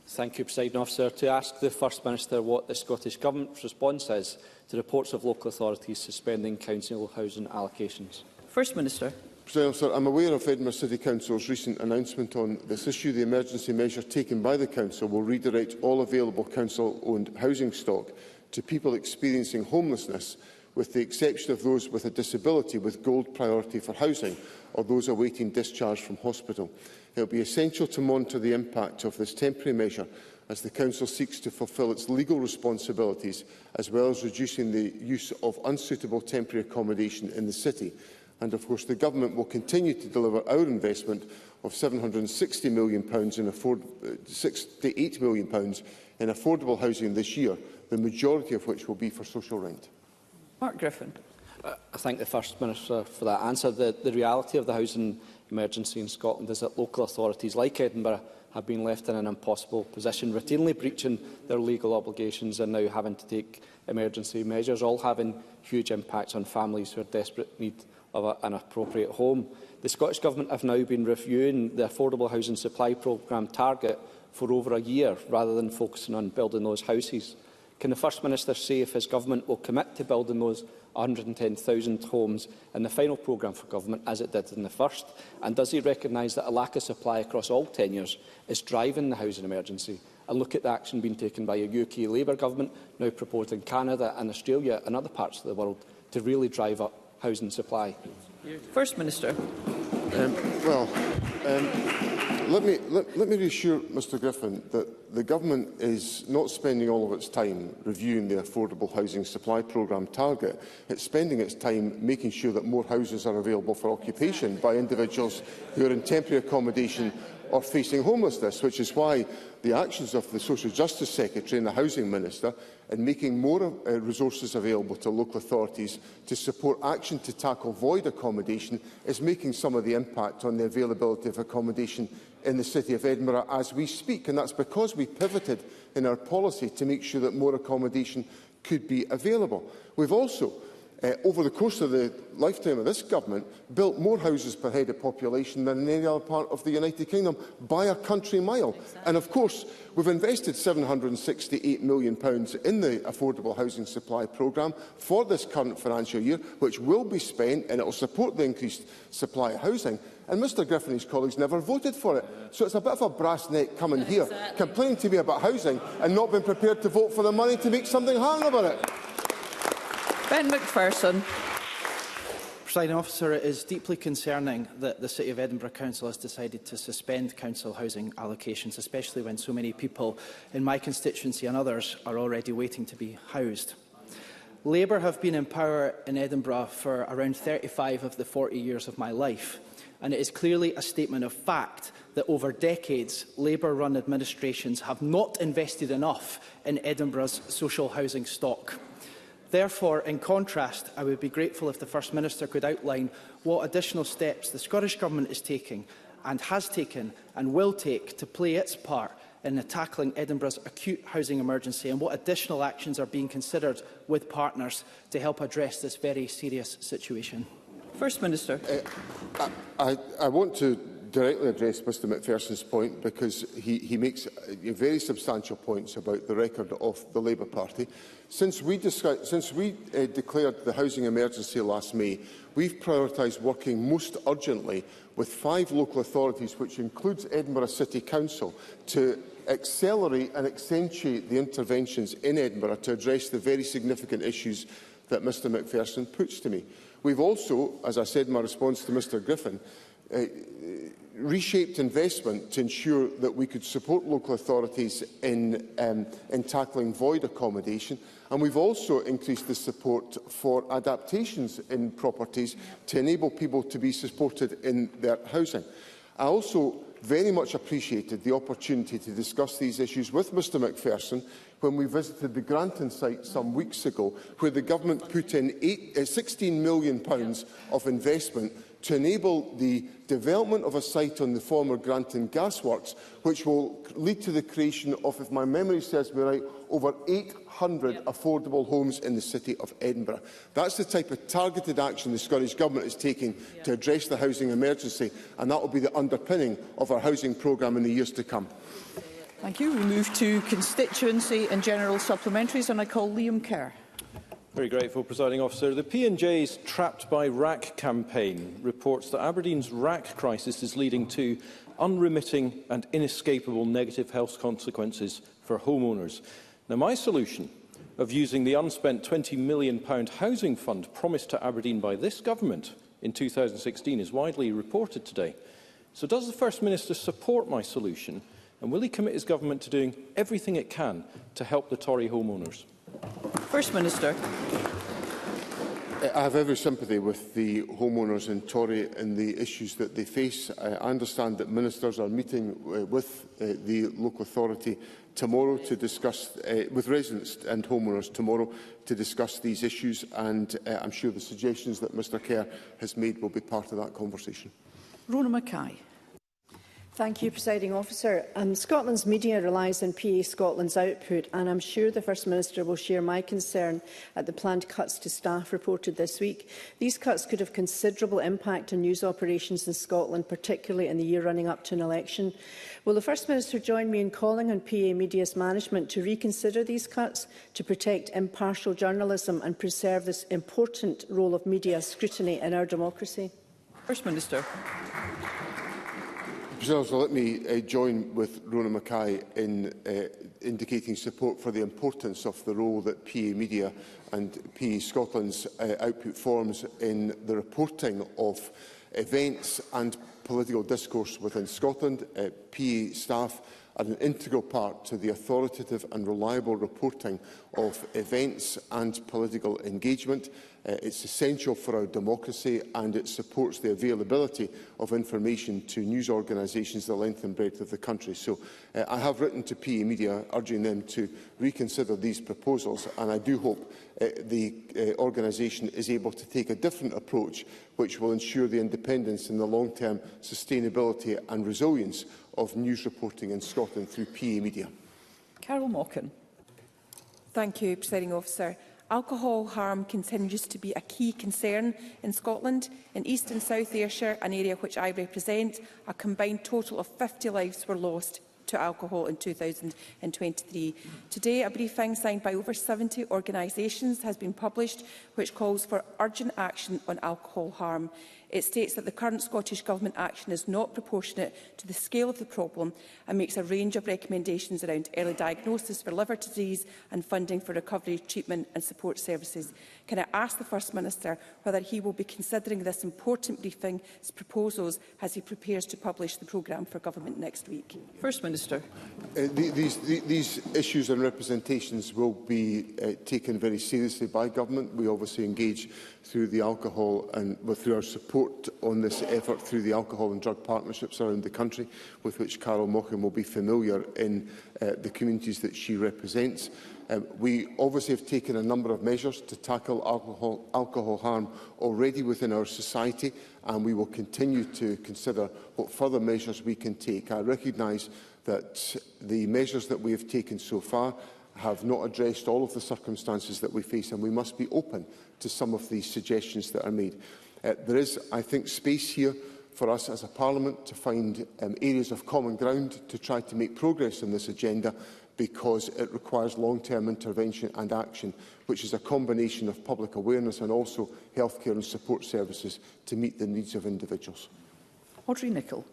S12: Thank you, Presiding Officer. To ask the First Minister what the Scottish Government's response is to reports of local authorities suspending council housing allocations.
S2: First Minister.
S11: Presiding Officer, I am aware of Edinburgh City Council's recent announcement on this issue. The emergency measure taken by the Council will redirect all available Council-owned housing stock to people experiencing homelessness, with the exception of those with a disability with gold priority for housing or those awaiting discharge from hospital. It will be essential to monitor the impact of this temporary measure as the Council seeks to fulfil its legal responsibilities, as well as reducing the use of unsuitable temporary accommodation in the City. And of course, the Government will continue to deliver our investment of £760 million in £68 million in affordable housing this year, the majority of which will be for social rent.
S2: Mark Griffin.
S12: I thank the First Minister for that answer. The reality of the housing emergency in Scotland is that local authorities like Edinburgh have been left in an impossible position, routinely breaching their legal obligations and now having to take emergency measures, all having huge impacts on families who are in desperate need of an appropriate home. The Scottish Government have now been reviewing the affordable housing supply programme target for over a year, rather than focusing on building those houses. Can the First Minister say if his Government will commit to building those 110,000 homes in the final programme for Government as it did in the first? And does he recognise that a lack of supply across all tenures is driving the housing emergency? And look at the action being taken by a UK Labour Government, now proposed in Canada and Australia and other parts of the world, to really drive up housing supply.
S2: First Minister.
S11: Let me reassure Mr Griffin that the Government is not spending all of its time reviewing the affordable housing supply programme target. It's spending its time making sure that more houses are available for occupation by individuals who are in temporary accommodation or facing homelessness, which is why the actions of the Social Justice Secretary and the Housing Minister in making more resources available to local authorities to support action to tackle void accommodation is making some of the impact on the availability of accommodation in the City of Edinburgh as we speak. And that's because we pivoted in our policy to make sure that more accommodation could be available. We've also, over the course of the lifetime of this Government, built more houses per head of population than in any other part of the United Kingdom by a country mile. Exactly. And of course, we've invested £768 million in the affordable housing supply programme for this current financial year, which will be spent and it will support the increased supply of housing. And Mr Griffin and his colleagues never voted for it. So it's a bit of a brass neck coming here, complaining to me about housing and not being prepared to vote for the money to make something happen about it.
S2: Ben McPherson.
S18: Presiding Officer, it is deeply concerning that the City of Edinburgh Council has decided to suspend council housing allocations, especially when so many people in my constituency and others are already waiting to be housed. Labour have been in power in Edinburgh for around 35 of the 40 years of my life, and it is clearly a statement of fact that over decades Labour-run administrations have not invested enough in Edinburgh's social housing stock. Therefore, in contrast, I would be grateful if the First Minister could outline what additional steps the Scottish Government is taking and has taken and will take to play its part in tackling Edinburgh's acute housing emergency, and what additional actions are being considered with partners to help address this very serious situation.
S2: First Minister.
S11: I want to directly address Mr McPherson's point, because he makes very substantial points about the record of the Labour Party. Since we declared the housing emergency last May, we've prioritised working most urgently with 5 local authorities, which includes Edinburgh City Council, to accelerate and accentuate the interventions in Edinburgh to address the very significant issues that Mr McPherson puts to me. We've also, as I said in my response to Mr Griffin, reshaped investment to ensure that we could support local authorities in tackling void accommodation, and we've also increased the support for adaptations in properties to enable people to be supported in their housing. I also very much appreciated the opportunity to discuss these issues with Mr Macpherson when we visited the Granton site some weeks ago, where the Government put in £16 million of investment to enable the development of a site on the former Granton Gasworks, which will lead to the creation of, if my memory serves me right, over 800 affordable homes in the City of Edinburgh. That's the type of targeted action the Scottish Government is taking to address the housing emergency, and that will be the underpinning of our housing programme in the years to come.
S2: Thank you. We move to constituency and general supplementaries, and I call Liam Kerr.
S19: Very grateful, Presiding Officer. The P&J's Trapped by RAC campaign reports that Aberdeen's RAC crisis is leading to unremitting and inescapable negative health consequences for homeowners. Now, my solution of using the unspent £20 million housing fund promised to Aberdeen by this government in 2016 is widely reported today. So does the First Minister support my solution, and will he commit his government to doing everything it can to help the Tory homeowners?
S2: First Minister.
S11: I have every sympathy with the homeowners in Tory and the issues that they face. I understand that ministers are meeting with the local authority tomorrow to discuss, with residents and homeowners tomorrow, to discuss these issues, and I'm sure the suggestions that Mr Kerr has made will be part of that conversation.
S2: Rona Mackay.
S20: Thank you, Presiding Officer. Scotland's media relies on PA Scotland's output, and I'm sure the First Minister will share my concern at the planned cuts to staff reported this week. These cuts could have considerable impact on news operations in Scotland, particularly in the year running up to an election. Will the First Minister join me in calling on PA Media's management to reconsider these cuts to protect impartial journalism and preserve this important role of media scrutiny in our democracy?
S2: First Minister.
S11: So let me join with Rona Mackay in indicating support for the importance of the role that PA Media and PA Scotland's output forms in the reporting of events and political discourse within Scotland. PA staff are an integral part to the authoritative and reliable reporting of events and political engagement. It's essential for our democracy, and it supports the availability of information to news organisations the length and breadth of the country. So I have written to PA Media urging them to reconsider these proposals, and I do hope the organisation is able to take a different approach which will ensure the independence and the long-term sustainability and resilience of news reporting in Scotland through PA Media.
S2: Carol Mockin.
S21: Thank you, Presiding Officer. Alcohol harm continues to be a key concern in Scotland. In East and South Ayrshire, an area which I represent, a combined total of 50 lives were lost to alcohol in 2023. Today, a briefing signed by over 70 organisations has been published which calls for urgent action on alcohol harm. It states that the current Scottish Government action is not proportionate to the scale of the problem and makes a range of recommendations around early diagnosis for liver disease and funding for recovery, treatment and support services. Can I ask the First Minister whether he will be considering this important briefing's proposals as he prepares to publish the programme for Government next week?
S2: First Minister.
S11: These issues and representations will be taken very seriously by Government. We obviously engage through the alcohol and through our support on this effort through the alcohol and drug partnerships around the country, with which Carol Mockin will be familiar in the communities that she represents. We obviously have taken a number of measures to tackle alcohol harm already within our society, and we will continue to consider what further measures we can take. I recognise that the measures that we have taken so far have not addressed all of the circumstances that we face, and we must be open to some of these suggestions that are made. There is, I think, space here for us as a Parliament to find areas of common ground to try to make progress on this agenda, because it requires long-term intervention and action, which is a combination of public awareness and also healthcare and support services to meet the needs of individuals.
S2: Audrey Nicholl.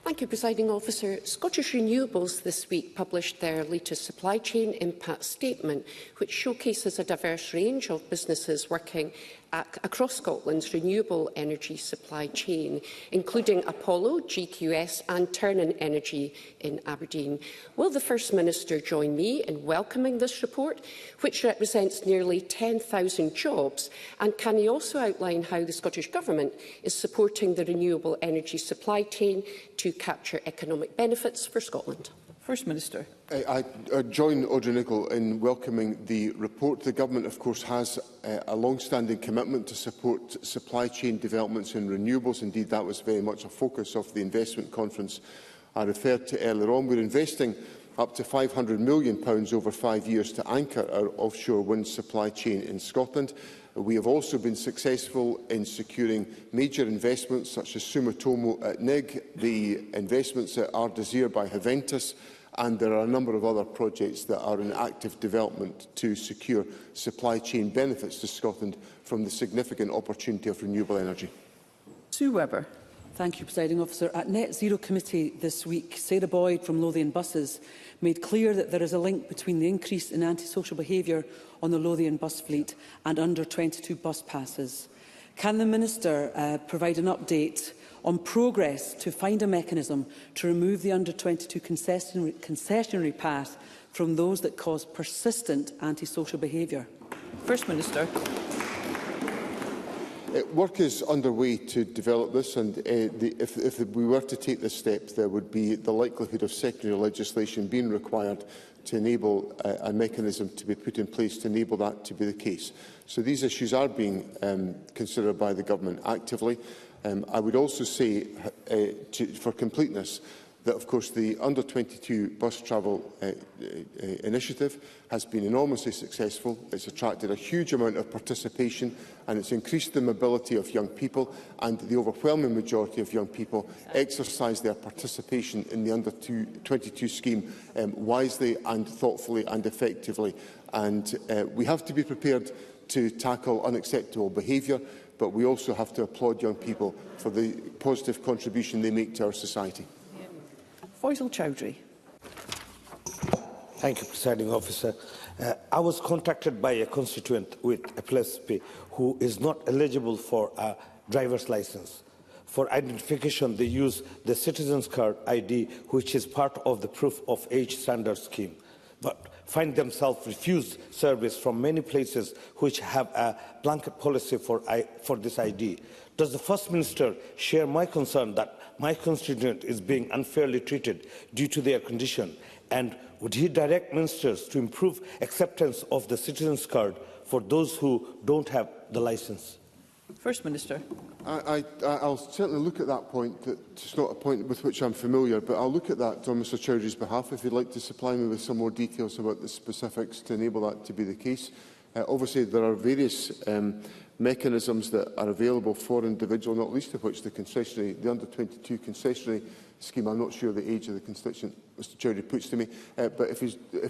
S22: Thank you, Presiding Officer. Scottish Renewables this week published their latest supply chain impact statement, which showcases a diverse range of businesses working across Scotland's renewable energy supply chain, including Apollo, GQS and Turnin Energy in Aberdeen. Will the First Minister join me in welcoming this report, which represents nearly 10,000 jobs? And can he also outline how the Scottish Government is supporting the renewable energy supply chain to capture economic benefits for Scotland?
S2: First Minister.
S11: I join Audrey Nicholl in welcoming the report. The Government, of course, has a long-standing commitment to support supply chain developments in renewables. Indeed, that was very much a focus of the investment conference I referred to earlier on. We're investing up to £500 million over 5 years to anchor our offshore wind supply chain in Scotland. We have also been successful in securing major investments such as Sumitomo at NIG, the investments at Ardésir by Haventus, and there are a number of other projects that are in active development to secure supply chain benefits to Scotland from the significant opportunity of renewable energy.
S2: Sue Webber.
S1: Thank you, Presiding Officer. At Net Zero Committee this week, Sarah Boyd from Lothian Buses made clear that there is a link between the increase in antisocial behaviour on the Lothian bus fleet and under-22 bus passes. Can the Minister provide an update on progress to find a mechanism to remove the under-22 concessionary pass from those that cause persistent antisocial behaviour?
S2: First Minister.
S11: Work is underway to develop this, and if we were to take this step, there would be the likelihood of secondary legislation being required to enable a mechanism to be put in place to enable that to be the case. So these issues are being considered by the Government actively. I would also say, for completeness, that of course the under-22 bus travel initiative has been enormously successful. It's attracted a huge amount of participation and it's increased the mobility of young people, and the overwhelming majority of young people exercise their participation in the under-22 scheme wisely and thoughtfully and effectively. And we have to be prepared to tackle unacceptable behaviour, but we also have to applaud young people for the positive contribution they make to our society.
S2: Faisal Chowdhury.
S3: Thank you, Presiding Officer. I was contacted by a constituent with epilepsy who is not eligible for a driver's licence. For identification, they use the Citizens Card ID, which is part of the Proof of Age Standard scheme, but find themselves refused service from many places which have a blanket policy for this ID. Does the First Minister share my concern that my constituent is being unfairly treated due to their condition, and would he direct ministers to improve acceptance of the Citizens Card for those who don't have the licence?
S2: First Minister.
S11: I'll certainly look at that point. It's not a point with which I'm familiar, but I'll look at that on Mr Chowdhury's behalf if he'd like to supply me with some more details about the specifics to enable that to be the case. Obviously, there are various mechanisms that are available for individuals, not least of which the under-22 concessionary scheme. I'm not sure the age of the constituent Mr Chowdhury puts to me, but if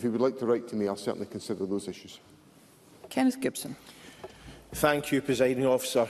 S11: he would like to write to me, I'll certainly consider those issues.
S2: Kenneth Gibson.
S23: Thank you, Presiding Officer.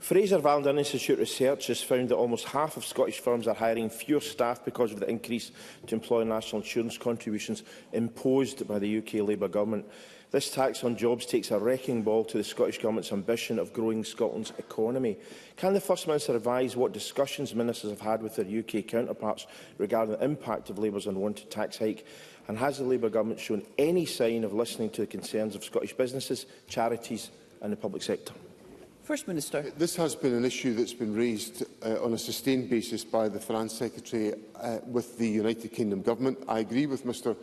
S23: Fraser Vanden Institute research has found that almost half of Scottish firms are hiring fewer staff because of the increase to employer national insurance contributions imposed by the UK Labour Government. This tax on jobs takes a wrecking ball to the Scottish Government's ambition of growing Scotland's economy. Can the First Minister advise what discussions ministers have had with their UK counterparts regarding the impact of Labour's unwanted tax hike? And has the Labour Government shown any sign of listening to the concerns of Scottish businesses, charities and the public sector?
S2: First Minister.
S11: This has been an issue that's been raised on a sustained basis by the Finance Secretary with the United Kingdom Government. I agree with Mr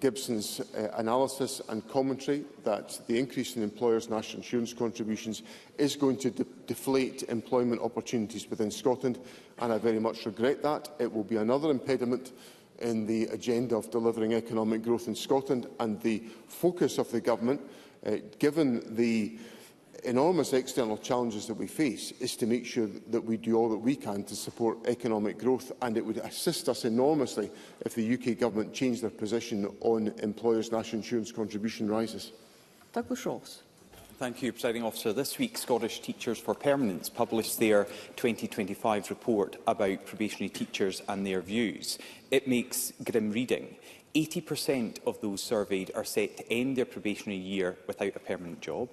S11: Gibson's analysis and commentary that the increase in employers' national insurance contributions is going to deflate employment opportunities within Scotland, and I very much regret that. It will be another impediment in the agenda of delivering economic growth in Scotland, and the focus of the Government, given the enormous external challenges that we face, is to make sure that we do all that we can to support economic growth, and it would assist us enormously if the UK Government changed their position on employers' national insurance contribution rises.
S2: Douglas Ross.
S24: Thank you, Presiding Officer. This week, Scottish Teachers for Permanence published their 2025 report about probationary teachers and their views. It makes grim reading. 80% of those surveyed are set to end their probationary year without a permanent job.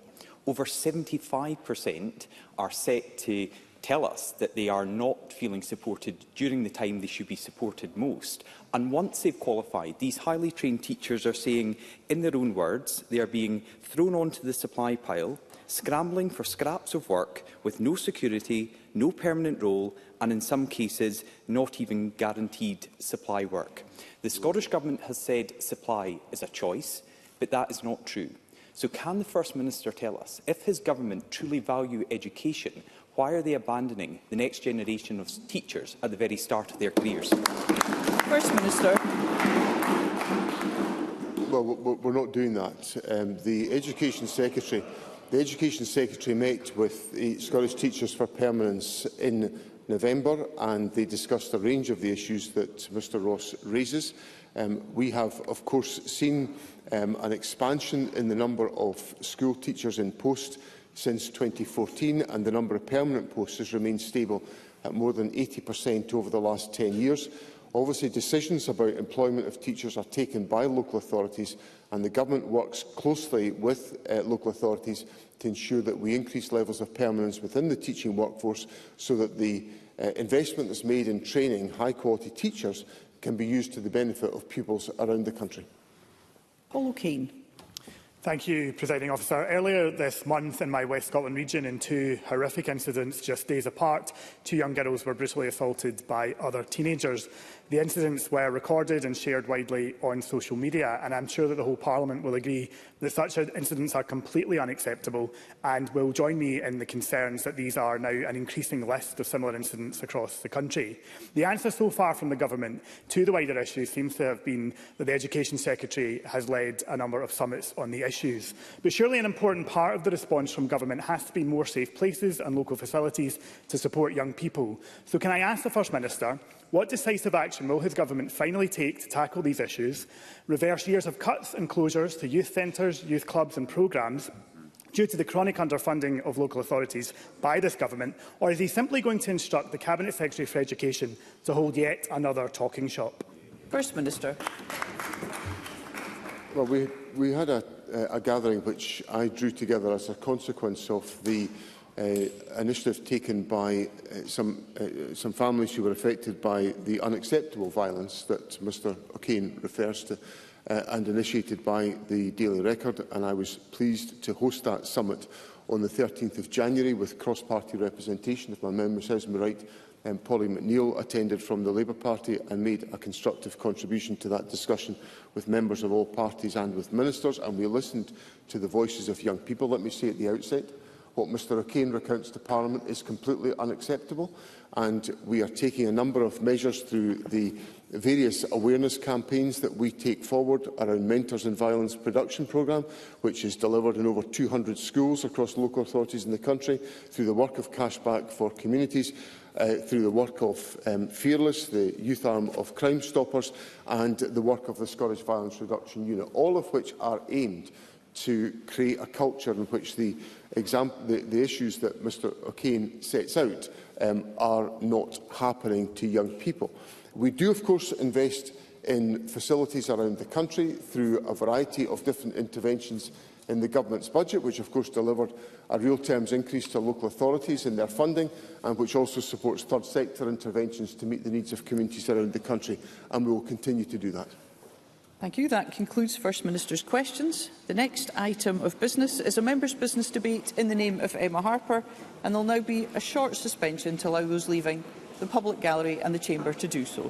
S24: over 75% are set to tell us that they are not feeling supported during the time they should be supported most. And once they've qualified, these highly trained teachers are saying, in their own words, they are being thrown onto the supply pile, scrambling for scraps of work with no security, no permanent role, and in some cases, not even guaranteed supply work. The Scottish Government has said supply is a choice, but that is not true. So can the First Minister tell us, if his government truly value education, why are they abandoning the next generation of teachers at the very start of their careers?
S2: First Minister.
S11: Well, we're not doing that. The Education Secretary met with the Scottish Teachers for Permanence in November, and they discussed a range of the issues that Mr Ross raises. We have, of course, seen an expansion in the number of school teachers in post since 2014, and the number of permanent posts has remained stable at more than 80% over the last 10 years. Obviously, decisions about employment of teachers are taken by local authorities, and the Government works closely with local authorities to ensure that we increase levels of permanence within the teaching workforce, so that the investment that's made in training high-quality teachers can be used to the benefit of pupils around the country.
S2: Paul O'Kane.
S4: Thank you, Presiding Officer. Earlier this month in my West Scotland region, in two horrific incidents just days apart, two young girls were brutally assaulted by other teenagers. The incidents were recorded and shared widely on social media, and I'm sure that the whole Parliament will agree that such incidents are completely unacceptable and will join me in the concerns that these are now an increasing list of similar incidents across the country. The answer so far from the Government to the wider issue seems to have been that the Education Secretary has led a number of summits on the issues. But surely an important part of the response from Government has to be more safe places and local facilities to support young people. So can I ask the First Minister, what decisive action will his Government finally take to tackle these issues, reverse years of cuts and closures to youth centres, youth clubs and programmes due to the chronic underfunding of local authorities by this Government, or is he simply going to instruct the Cabinet Secretary for Education to hold yet another talking shop?
S2: First Minister.
S11: Well, we had a gathering which I drew together as a consequence of the initiative taken by some families who were affected by the unacceptable violence that Mr O'Kane refers to, and initiated by the Daily Record, and I was pleased to host that summit on the 13th of January with cross-party representation. If my memory serves me right, Polly McNeill attended from the Labour Party and made a constructive contribution to that discussion with members of all parties and with ministers, and we listened to the voices of young people. Let me say at the outset, what Mr O'Kane recounts to Parliament is completely unacceptable, and we are taking a number of measures through the various awareness campaigns that we take forward around Mentors in Violence production programme, which is delivered in over 200 schools across local authorities in the country, through the work of Cashback for Communities, through the work of Fearless, the youth arm of Crime Stoppers, and the work of the Scottish Violence Reduction Unit, all of which are aimed to create a culture in which the issues that Mr O'Kane sets out are not happening to young people. We do, of course, invest in facilities around the country through a variety of different interventions in the Government's budget, which of course delivered a real terms increase to local authorities in their funding, and which also supports third sector interventions to meet the needs of communities around the country, and we will continue to do that.
S2: Thank you. That concludes First Minister's questions. The next item of business is a members' business debate in the name of Emma Harper, and there will now be a short suspension to allow those leaving the public gallery and the chamber to do so.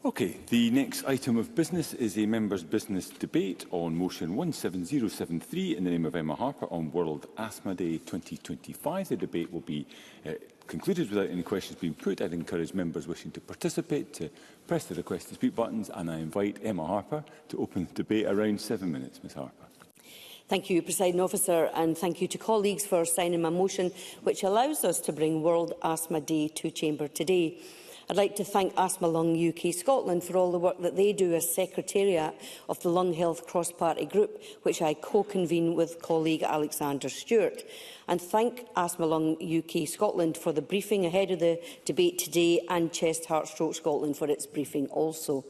S5: Okay, the next item of business is a members' business debate on motion 17073 in the name of Emma Harper on World Asthma Day 2025. The debate will be concluded without any questions being put. I'd encourage members wishing to participate to press the request to speak buttons, and I invite Emma Harper to open the debate. Around 7 minutes, Ms Harper.
S6: Thank you, Presiding Officer, and thank you to colleagues for signing my motion, which allows us to bring World Asthma Day to Chamber today. I'd like to thank Asthma Lung UK Scotland for all the work that they do as Secretariat of the Lung Health Cross-Party Group, which I co-convene with colleague Alexander Stewart, and thank Asthma Lung UK Scotland for the briefing ahead of the debate today, and Chest Heart Stroke Scotland for its briefing also.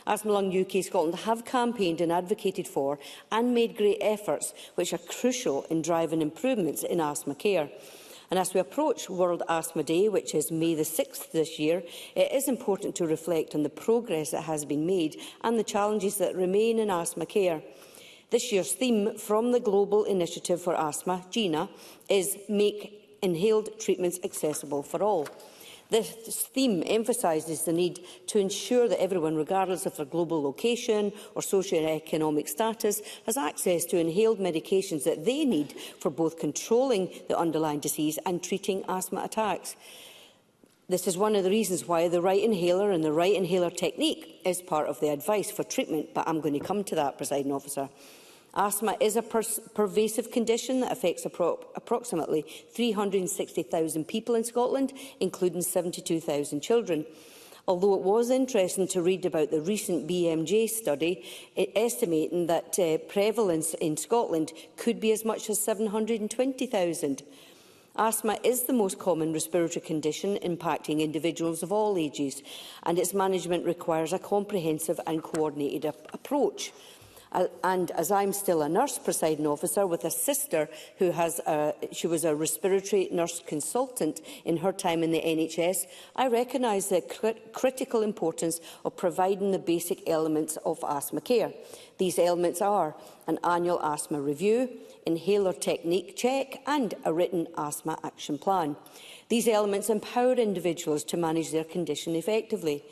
S6: Asthma Lung UK Scotland have campaigned and advocated for and made great efforts which are crucial in driving improvements in asthma care. And as we approach World Asthma Day, which is May the 6th this year, it is important to reflect on the progress that has been made and the challenges that remain in asthma care. This year's theme from the Global Initiative for Asthma, GINA, is Make Inhaled Treatments Accessible for All. This theme emphasises the need to ensure that everyone, regardless of their global location or socio-economic status, has access to inhaled medications that they need for both controlling the underlying disease and treating asthma attacks. This is one of the reasons why the right inhaler and the right inhaler technique is part of the advice for treatment, but I'm going to come to that, Presiding Officer. Asthma is a pervasive condition that affects approximately 360,000 people in Scotland, including 72,000 children. Although it was interesting to read about the recent BMJ study estimating that prevalence in Scotland could be as much as 720,000. Asthma is the most common respiratory condition impacting individuals of all ages, and its management requires a comprehensive and coordinated approach. And as I'm still a nurse, Presiding Officer, with a sister who she was a respiratory nurse consultant in her time in the NHS, I recognise the critical importance of providing the basic elements of asthma care. These elements are an annual asthma review, inhaler technique check and a written asthma action plan. These elements empower individuals to manage their condition effectively.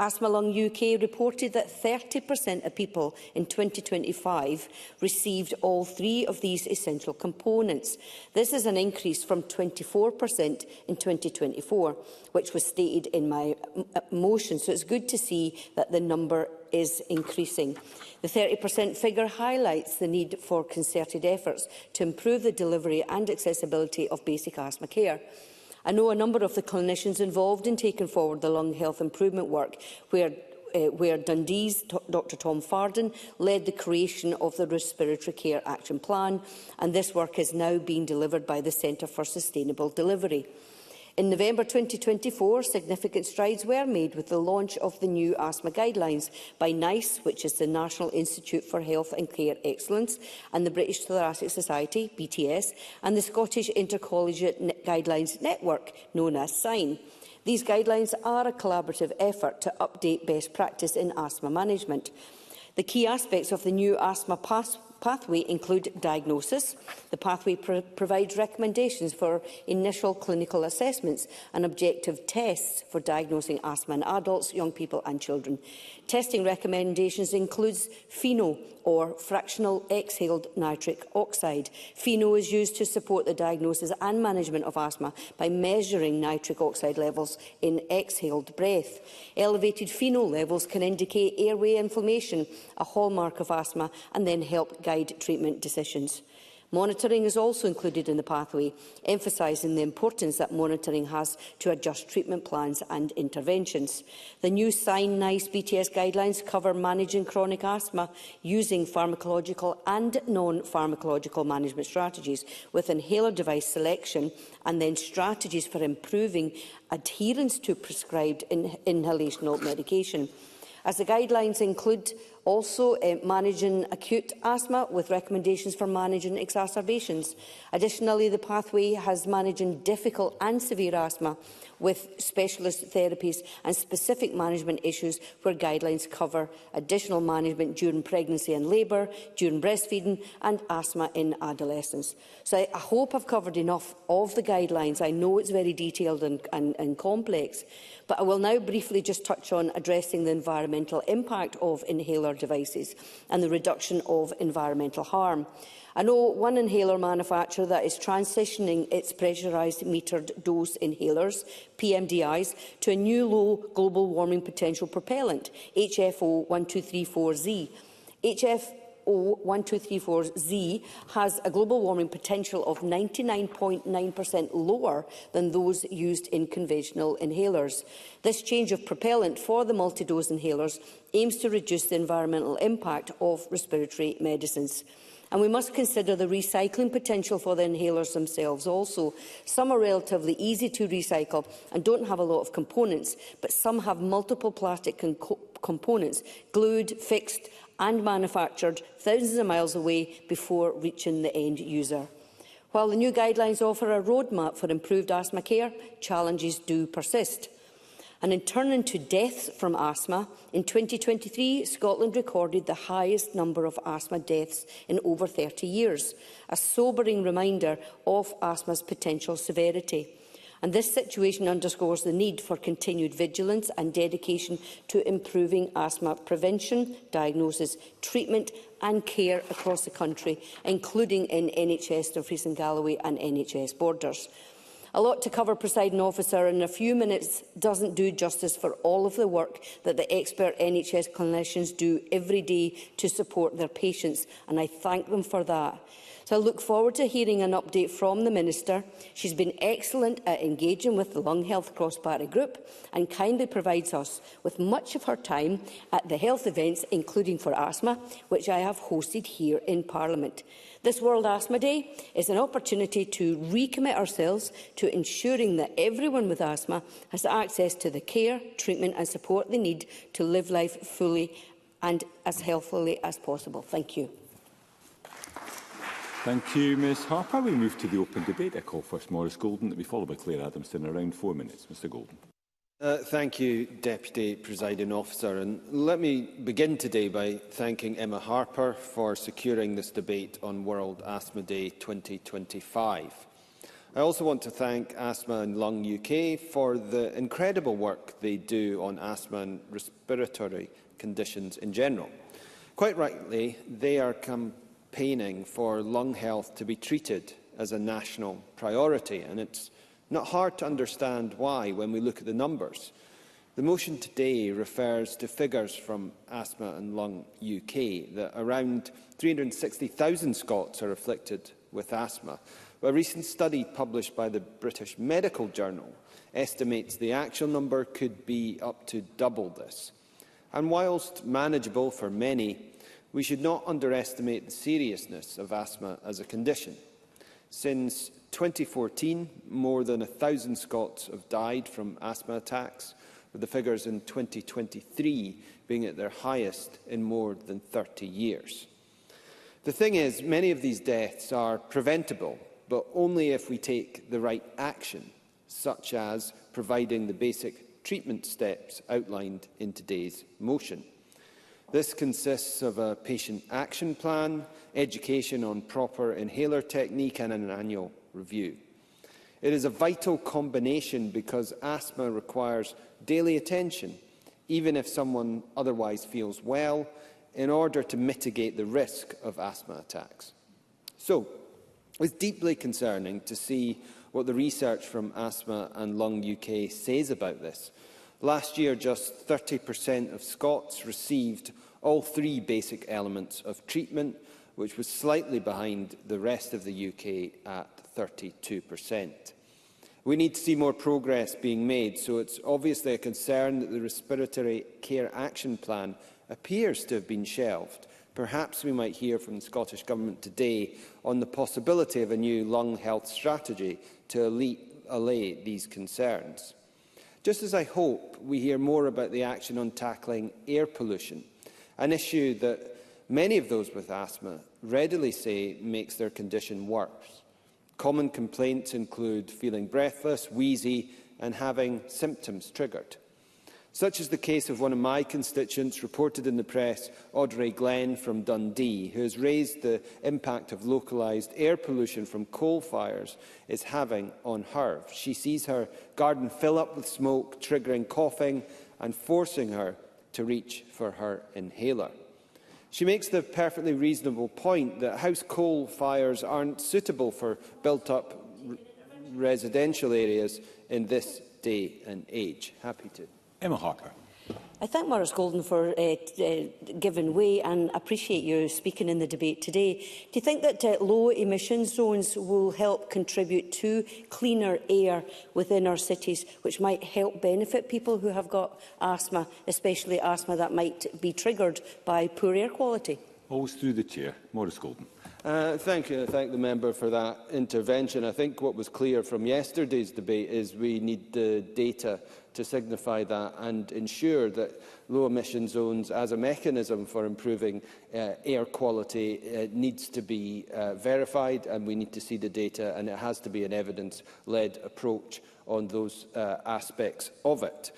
S6: Asthma Lung UK reported that 30% of people in 2025 received all three of these essential components. This is an increase from 24% in 2024, which was stated in my motion, so it's good to see that the number is increasing. The 30% figure highlights the need for concerted efforts to improve the delivery and accessibility of basic asthma care. I know a number of the clinicians involved in taking forward the lung health improvement work, where Dundee's Dr Tom Farden led the creation of the Respiratory Care Action Plan, and this work is now being delivered by the Centre for Sustainable Delivery. In November 2024, significant strides were made with the launch of the new asthma guidelines by NICE, which is the National Institute for Health and Care Excellence, and the British Thoracic Society, BTS, and the Scottish Intercollegiate Guidelines Network, known as SIGN. These guidelines are a collaborative effort to update best practice in asthma management. The key aspects of the new asthma pathway include diagnosis. The pathway provides recommendations for initial clinical assessments and objective tests for diagnosing asthma in adults, young people and children. Testing recommendations includes FeNO, or fractional exhaled nitric oxide. FeNO is used to support the diagnosis and management of asthma by measuring nitric oxide levels in exhaled breath. Elevated FeNO levels can indicate airway inflammation, a hallmark of asthma, and then help guide treatment decisions. Monitoring is also included in the pathway, emphasising the importance that monitoring has to adjust treatment plans and interventions. The new SIGN NICE BTS guidelines cover managing chronic asthma using pharmacological and non-pharmacological management strategies, with inhaler device selection and then strategies for improving adherence to prescribed inhalational medication. As the guidelines include Also, managing acute asthma with recommendations for managing exacerbations. Additionally, the pathway has managing difficult and severe asthma with specialist therapies and specific management issues where guidelines cover additional management during pregnancy and labour, during breastfeeding and asthma in adolescents. So I hope I've covered enough of the guidelines. I know it's very detailed and complex, but I will now briefly just touch on addressing the environmental impact of inhaler devices and the reduction of environmental harm. I know one inhaler manufacturer that is transitioning its pressurised metered dose inhalers, PMDIs, to a new low global warming potential propellant, HFO 1234Z. HFO 1234Z has a global warming potential of 99.9% lower than those used in conventional inhalers. This change of propellant for the multi-dose inhalers aims to reduce the environmental impact of respiratory medicines. And we must consider the recycling potential for the inhalers themselves also. Some are relatively easy to recycle and don't have a lot of components, but some have multiple plastic components, glued, fixed and manufactured thousands of miles away before reaching the end user. While the new guidelines offer a roadmap for improved asthma care, challenges do persist. And in turning to deaths from asthma, in 2023, Scotland recorded the highest number of asthma deaths in over 30 years, a sobering reminder of asthma's potential severity. And this situation underscores the need for continued vigilance and dedication to improving asthma prevention, diagnosis, treatment and care across the country, including in NHS Dumfries and Galloway and NHS Borders. A lot to cover, Presiding Officer, and a few minutes doesn't do justice for all of the work that the expert NHS clinicians do every day to support their patients, and I thank them for that. So I look forward to hearing an update from the Minister. She's been excellent at engaging with the Lung Health Cross-Party Group and kindly provides us with much of her time at the health events, including for asthma, which I have hosted here in Parliament. This World Asthma Day is an opportunity to recommit ourselves to ensuring that everyone with asthma has access to the care, treatment and support they need to live life fully and as healthily as possible. Thank you.
S5: Thank you, Ms Harper. We move to the open debate. I call first Maurice Golden to be followed by Claire Adamson in around 4 minutes. Mr Golden.
S7: Thank you, Deputy Presiding Officer. And let me begin today by thanking Emma Harper for securing this debate on World Asthma Day 2025. I also want to thank Asthma and Lung UK for the incredible work they do on asthma and respiratory conditions in general. Quite rightly, they are campaigning for lung health to be treated as a national priority, and it's not hard to understand why when we look at the numbers. The motion today refers to figures from Asthma and Lung UK that around 360,000 Scots are afflicted with asthma. A recent study published by the British Medical Journal estimates the actual number could be up to double this. And whilst manageable for many, we should not underestimate the seriousness of asthma as a condition. Since 2014, more than 1,000 Scots have died from asthma attacks, with the figures in 2023 being at their highest in more than 30 years. The thing is, many of these deaths are preventable, but only if we take the right action, such as providing the basic treatment steps outlined in today's motion. This consists of a patient action plan, education on proper inhaler technique and an annual review. It is a vital combination because asthma requires daily attention, even if someone otherwise feels well, in order to mitigate the risk of asthma attacks. So, it's deeply concerning to see what the research from Asthma and Lung UK says about this. Last year, just 30% of Scots received all three basic elements of treatment, which was slightly behind the rest of the UK at 32%. We need to see more progress being made, so it's obviously a concern that the Respiratory Care Action Plan appears to have been shelved. Perhaps we might hear from the Scottish Government today on the possibility of a new lung health strategy to allay these concerns. Just as I hope we hear more about the action on tackling air pollution, an issue that many of those with asthma readily say makes their condition worse. Common complaints include feeling breathless, wheezy and having symptoms triggered. Such is the case of one of my constituents, reported in the press, Audrey Glenn from Dundee, who has raised the impact of localised air pollution from coal fires is having on her. She sees her garden fill up with smoke, triggering coughing and forcing her to reach for her inhaler. She makes the perfectly reasonable point that house coal fires aren't suitable for built-up residential areas in this day and age. Happy to.
S5: Emma Harper.
S6: I thank Maurice Golden for giving way and appreciate you speaking in the debate today. Do you think that low emission zones will help contribute to cleaner air within our cities, which might help benefit people who have got asthma, especially asthma that might be triggered by poor air quality?
S5: Always through the chair. Maurice Golden.
S7: Thank you. I thank the member for that intervention. I think what was clear from yesterday's debate is we need the data to signify that and ensure that low emission zones as a mechanism for improving air quality needs to be verified, and we need to see the data, and it has to be an evidence-led approach on those aspects of it.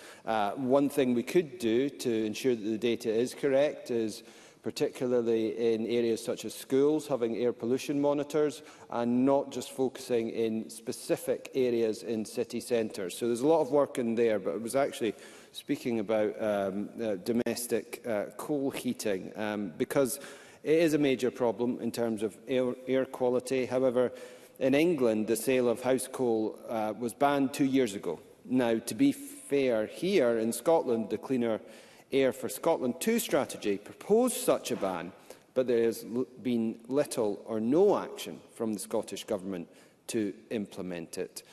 S7: One thing we could do to ensure that the data is correct is, particularly in areas such as schools, having air pollution monitors and not just focusing in specific areas in city centres. So there's a lot of work in there, but it was actually speaking about domestic coal heating, because it is a major problem in terms of air quality. However, in England, the sale of house coal was banned 2 years ago. Now, to be fair, here in Scotland, the Cleaner Air for Scotland 2 strategy proposed such a ban, but there has been little or no action from the Scottish Government to implement it.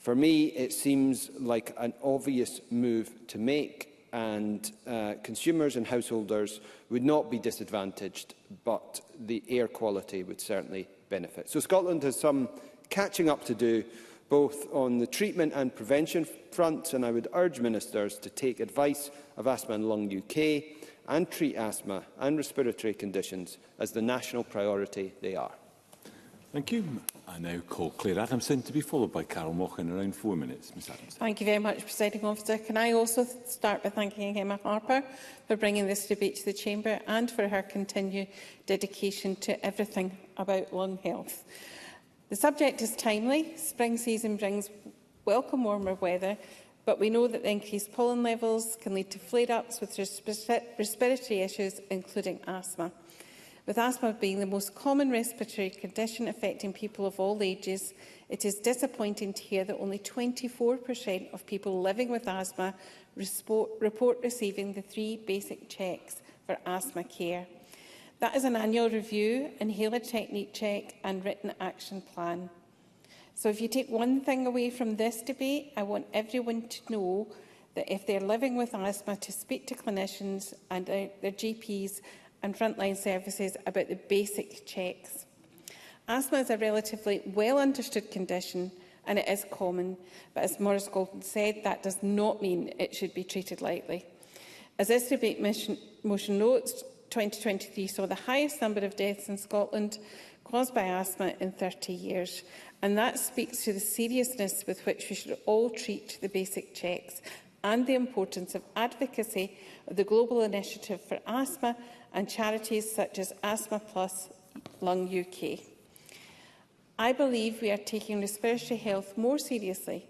S7: For me, it seems like an obvious move to make, and consumers and householders would not be disadvantaged, but the air quality would certainly benefit. So Scotland has some catching up to do, both on the treatment and prevention fronts, and I would urge ministers to take advice of Asthma and Lung UK and treat asthma and respiratory conditions as the national priority they are.
S5: Thank you. I now call Claire Adamson to be followed by Carol Moch in around 4 minutes. Ms Adamson.
S21: Thank you very much, Presiding Officer. Can I also start by thanking Emma Harper for bringing this debate to the Chamber and for her continued dedication to everything about lung health. The subject is timely. Spring season brings welcome warmer weather, but we know that the increased pollen levels can lead to flare-ups with respiratory issues, including asthma. With asthma being the most common respiratory condition affecting people of all ages, it is disappointing to hear that only 24% of people living with asthma report receiving the 3 basic checks for asthma care. That is an annual review, inhaler technique check and written action plan. So if you take one thing away from this debate, I want everyone to know that if they're living with asthma, to speak to clinicians and their GPs and frontline services about the basic checks. Asthma is a relatively well understood condition and it is common, but as Maurice Golden said, that does not mean it should be treated lightly. As this debate motion notes, 2023 saw the highest number of deaths in Scotland caused by asthma in 30 years, and that speaks to the seriousness with which we should all treat the basic checks and the importance of advocacy of the Global Initiative for Asthma and charities such as Asthma Plus Lung UK. I believe we are taking respiratory health more seriously.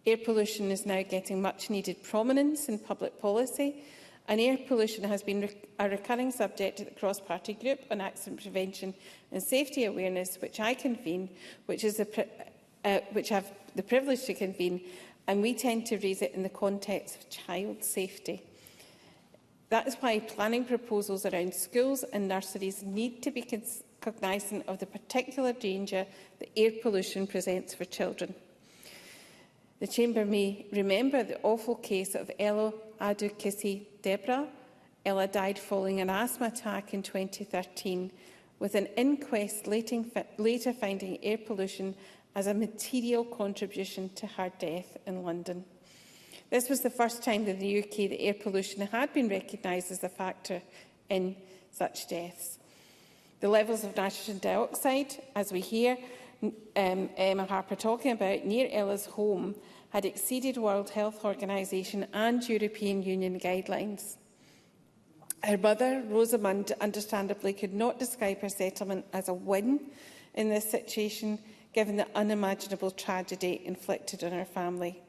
S21: Air pollution is now getting much needed prominence in public policy, and air pollution has been a recurring subject at the cross-party group on accident prevention and safety awareness, which I convene, which I have the privilege to convene, and we tend to raise it in the context of child safety. That is why planning proposals around schools and nurseries need to be cognisant of the particular danger that air pollution presents for children. The Chamber may remember the awful case of Ella Adu-Kissi Deborah. Ella died following an asthma attack in 2013, with an inquest later finding air pollution as a material contribution to her death in London. This was the first time in the UK that air pollution had been recognised as a factor
S8: in such deaths. The levels of nitrogen dioxide, as we hear Emma Harper talking about, near Ella's home had exceeded World Health Organization and European Union guidelines. Her mother, Rosamund, understandably could not describe her settlement as a win in this situation, given the unimaginable tragedy inflicted on her family,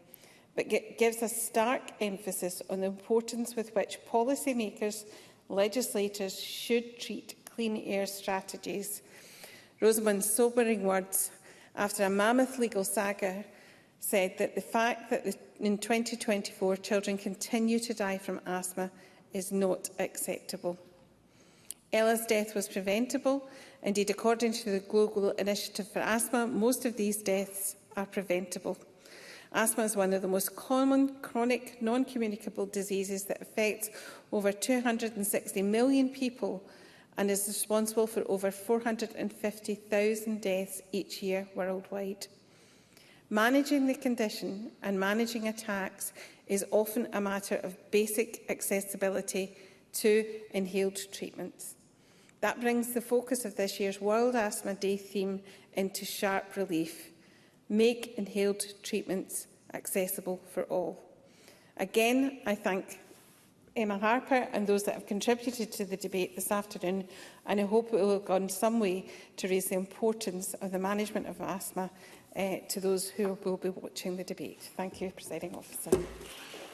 S8: but gives a stark emphasis on the importance with which policymakers, legislators should treat clean air strategies. Rosamund's sobering words, after a mammoth legal saga, said that the fact that in 2024 children continue to die from asthma is not acceptable. Ella's death was preventable. Indeed, according to the Global Initiative for Asthma, most of these deaths are preventable. Asthma is one of the most common chronic non-communicable diseases that affects over 260 million people and is responsible for over 450,000 deaths each year worldwide. Managing the condition and managing attacks is often a matter of basic accessibility to inhaled treatments. That brings the focus of this year's World Asthma Day theme into sharp relief. Make inhaled treatments accessible for all. Again, I thank Emma Harper and those that have contributed to the debate this afternoon, and I hope it will have gone some way to raise the importance of the management of asthma to those who will be watching the debate. Thank you, Presiding Officer.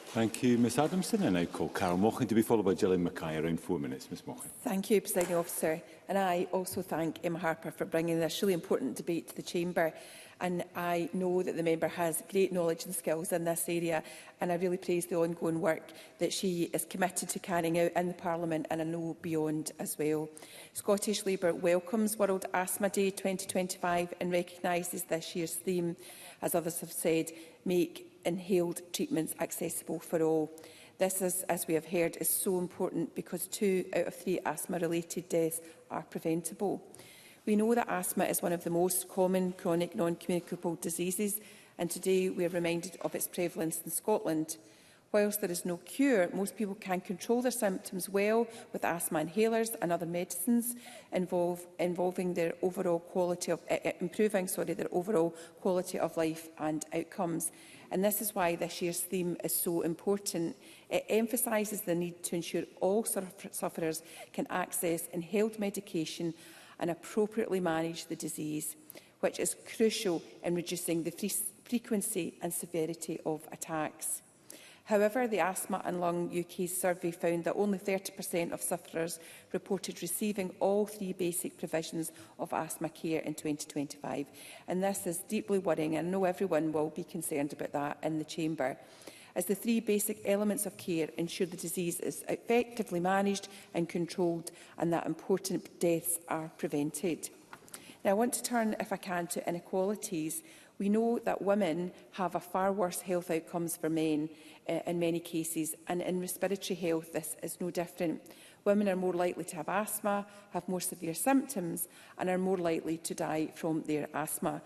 S5: Thank you, Ms Adamson. And I call Carol Mochan to be followed by Gillian Mackay. Around 4 minutes, Ms Mochan.
S21: Thank you, Presiding Officer. And I also thank Emma Harper for bringing this really important debate to the Chamber. And I know that the member has great knowledge and skills in this area, and I really praise the ongoing work that she is committed to carrying out in the Parliament, and I know beyond as well. Scottish Labour welcomes World Asthma Day 2025 and recognises this year's theme, as others have said, make inhaled treatments accessible for all. This, as we have heard, is so important because 2 out of 3 asthma-related deaths are preventable. We know that asthma is one of the most common chronic non-communicable diseases, and today we are reminded of its prevalence in Scotland. Whilst there is no cure, most people can control their symptoms well with asthma inhalers and other medicines, improving their overall quality of life and outcomes. And this is why this year's theme is so important. It emphasises the need to ensure all sufferers can access inhaled medication and appropriately manage the disease, which is crucial in reducing the frequency and severity of attacks. However, the Asthma and Lung UK survey found that only 30% of sufferers reported receiving all 3 basic provisions of asthma care in 2025. And this is deeply worrying, and I know everyone will be concerned about that in the Chamber, as the 3 basic elements of care ensure the disease is effectively managed and controlled, and that important deaths are prevented. Now, I want to turn, if I can, to inequalities. We know that women have a far worse health outcomes for men in many cases, and in respiratory health this is no different. Women are more likely to have asthma, have more severe symptoms, and are more likely to die from their asthma.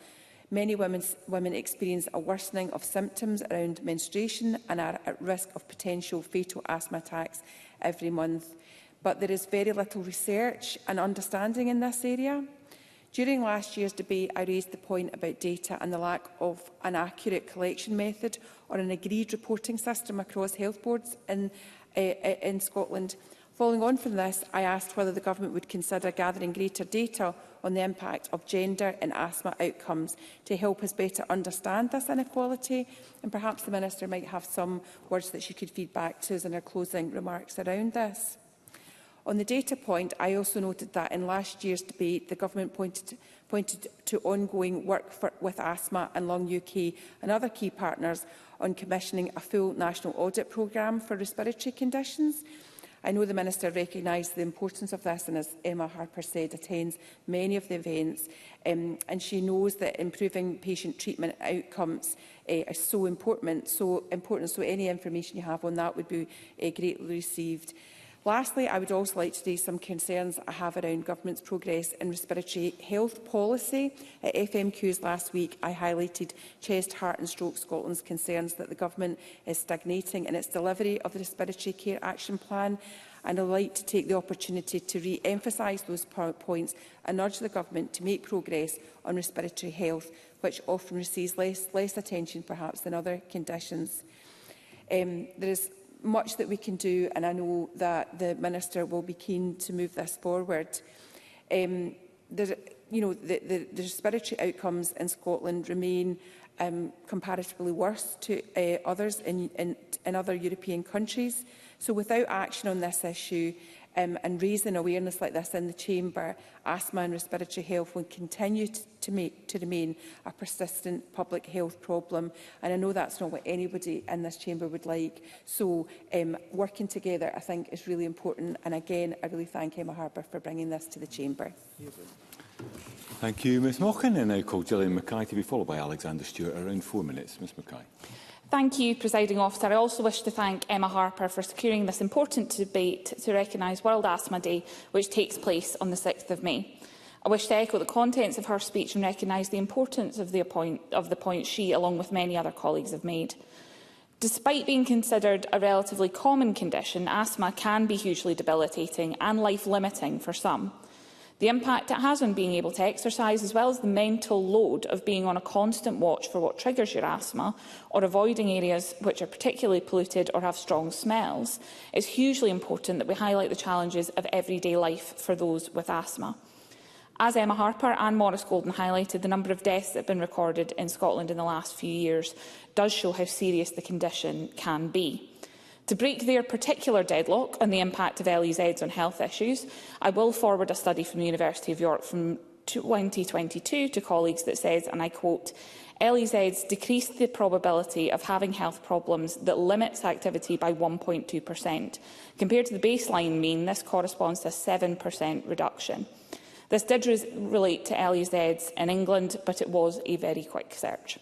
S21: Many women experience a worsening of symptoms around menstruation and are at risk of potential fatal asthma attacks every month. But there is very little research and understanding in this area. During last year's debate, I raised the point about data and the lack of an accurate collection method or an agreed reporting system across health boards in Scotland. Following on from this, I asked whether the Government would consider gathering greater data on the impact of gender in asthma outcomes to help us better understand this inequality, and perhaps the Minister might have some words that she could feed back to us in her closing remarks around this. On the data point, I also noted that in last year's debate, the Government pointed to ongoing work with Asthma and Lung UK and other key partners on commissioning a full national audit programme for respiratory conditions. I know the Minister recognised the importance of this and, as Emma Harper said, attends many of the events, and she knows that improving patient treatment outcomes is so important. So any information you have on that would be greatly received. Lastly, I would also like to raise some concerns I have around Government's progress in respiratory health policy. At FMQs last week, I highlighted Chest, Heart and Stroke Scotland's concerns that the Government is stagnating in its delivery of the Respiratory Care Action Plan, and I would like to take the opportunity to re-emphasise those points and urge the Government to make progress on respiratory health, which often receives less attention perhaps than other conditions. There is much that we can do, and I know that the Minister will be keen to move this forward. The respiratory outcomes in Scotland remain comparatively worse to others in other European countries. So without action on this issue and raising awareness like this in the Chamber, asthma and respiratory health will continue to remain a persistent public health problem. And I know that's not what anybody in this Chamber would like. So working together, I think, is really important. And again, I really thank Emma Harper for bringing this to the Chamber.
S5: Thank you, Ms Mochan. And I call Gillian Mackay to be followed by Alexander Stewart. Around 4 minutes. Ms Mackay.
S9: Thank you, Presiding Officer. I also wish to thank Emma Harper for securing this important debate to recognise World Asthma Day, which takes place on the 6th of May. I wish to echo the contents of her speech and recognise the importance of the point she, along with many other colleagues, have made. Despite being considered a relatively common condition, asthma can be hugely debilitating and life-limiting for some. The impact it has on being able to exercise, as well as the mental load of being on a constant watch for what triggers your asthma, or avoiding areas which are particularly polluted or have strong smells, is hugely important that we highlight the challenges of everyday life for those with asthma. As Emma Harper and Maurice Golden highlighted, the number of deaths that have been recorded in Scotland in the last few years does show how serious the condition can be. To break their particular deadlock on the impact of LEZs on health issues, I will forward a study from the University of York from 2022 to colleagues that says, and I quote, LEZs decrease the probability of having health problems that limits activity by 1.2%. Compared to the baseline mean, this corresponds to a 7% reduction. This did relate to LEZs in England, but it was a very quick search.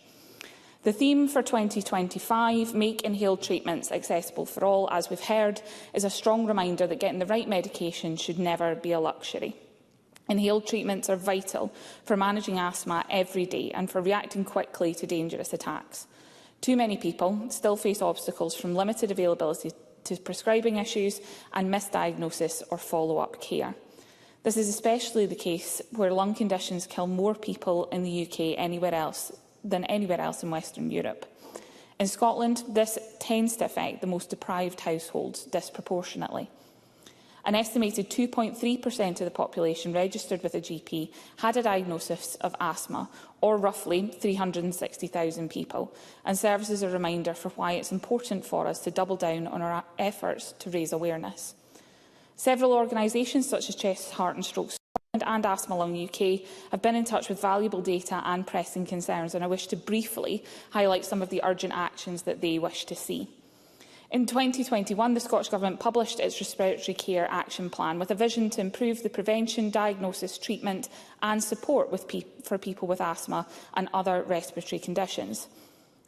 S9: The theme for 2025, Make Inhaled Treatments Accessible for All, as we've heard, is a strong reminder that getting the right medication should never be a luxury. Inhaled treatments are vital for managing asthma every day and for reacting quickly to dangerous attacks. Too many people still face obstacles from limited availability to prescribing issues and misdiagnosis or follow-up care. This is especially the case where lung conditions kill more people in the UK than anywhere else in Western Europe. In Scotland, this tends to affect the most deprived households disproportionately. An estimated 2.3% of the population registered with a GP had a diagnosis of asthma, or roughly 360,000 people, and serves as a reminder for why it's important for us to double down on our efforts to raise awareness. Several organisations such as Chest, Heart and Stroke and Asthma Lung UK have been in touch with valuable data and pressing concerns, and I wish to briefly highlight some of the urgent actions that they wish to see. In 2021, the Scottish Government published its Respiratory Care Action Plan with a vision to improve the prevention, diagnosis, treatment and support for people with asthma and other respiratory conditions.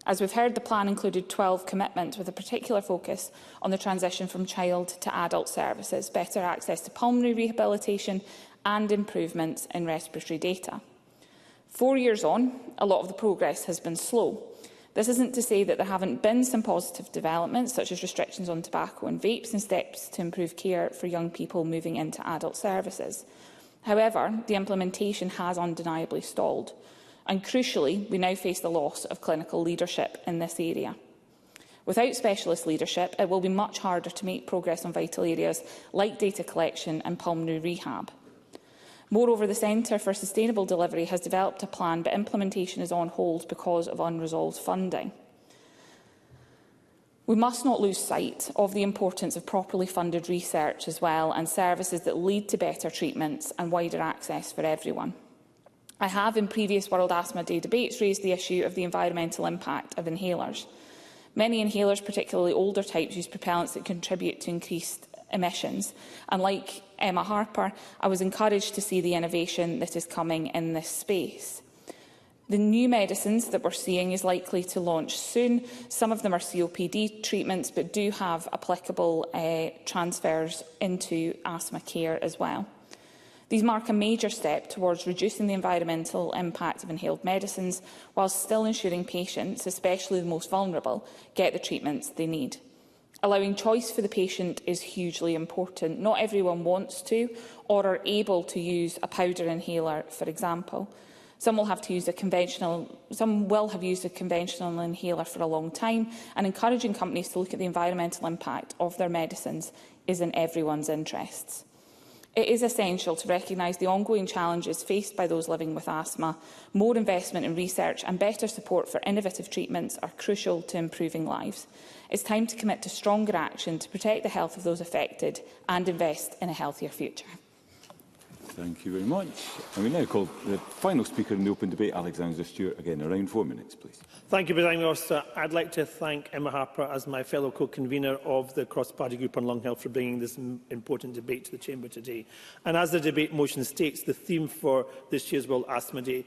S9: As we've heard, the plan included 12 commitments with a particular focus on the transition from child to adult services, better access to pulmonary rehabilitation and improvements in respiratory data. 4 years on, a lot of the progress has been slow. This isn't to say that there haven't been some positive developments, such as restrictions on tobacco and vapes and steps to improve care for young people moving into adult services. However, the implementation has undeniably stalled. And crucially, we now face the loss of clinical leadership in this area. Without specialist leadership, it will be much harder to make progress on vital areas like data collection and pulmonary rehab. Moreover, the Centre for Sustainable Delivery has developed a plan, but implementation is on hold because of unresolved funding. We must not lose sight of the importance of properly funded research as well, and services that lead to better treatments and wider access for everyone. I have, in previous World Asthma Day debates, raised the issue of the environmental impact of inhalers. Many inhalers, particularly older types, use propellants that contribute to increased emissions. And like Emma Harper, I was encouraged to see the innovation that is coming in this space. The new medicines that we're seeing is likely to launch soon. Some of them are COPD treatments, but do have applicable transfers into asthma care as well. These mark a major step towards reducing the environmental impact of inhaled medicines, whilst still ensuring patients, especially the most vulnerable, get the treatments they need. Allowing choice for the patient is hugely important. Not everyone wants to or are able to use a powder inhaler, for example. Some will have used a conventional inhaler for a long time, and encouraging companies to look at the environmental impact of their medicines is in everyone's interests. It is essential to recognise the ongoing challenges faced by those living with asthma. More investment in research and better support for innovative treatments are crucial to improving lives. It's time to commit to stronger action to protect the health of those affected and invest in a healthier future.
S5: Thank you very much. And we now call the final speaker in the open debate, Alexander Stewart. Again, around 4 minutes, please.
S10: Thank you, Presiding Officer. I'd like to thank Emma Harper, as my fellow co-convener of the cross-party group on lung health, for bringing this important debate to the Chamber today. And as the debate motion states, the theme for this year's World Asthma Day,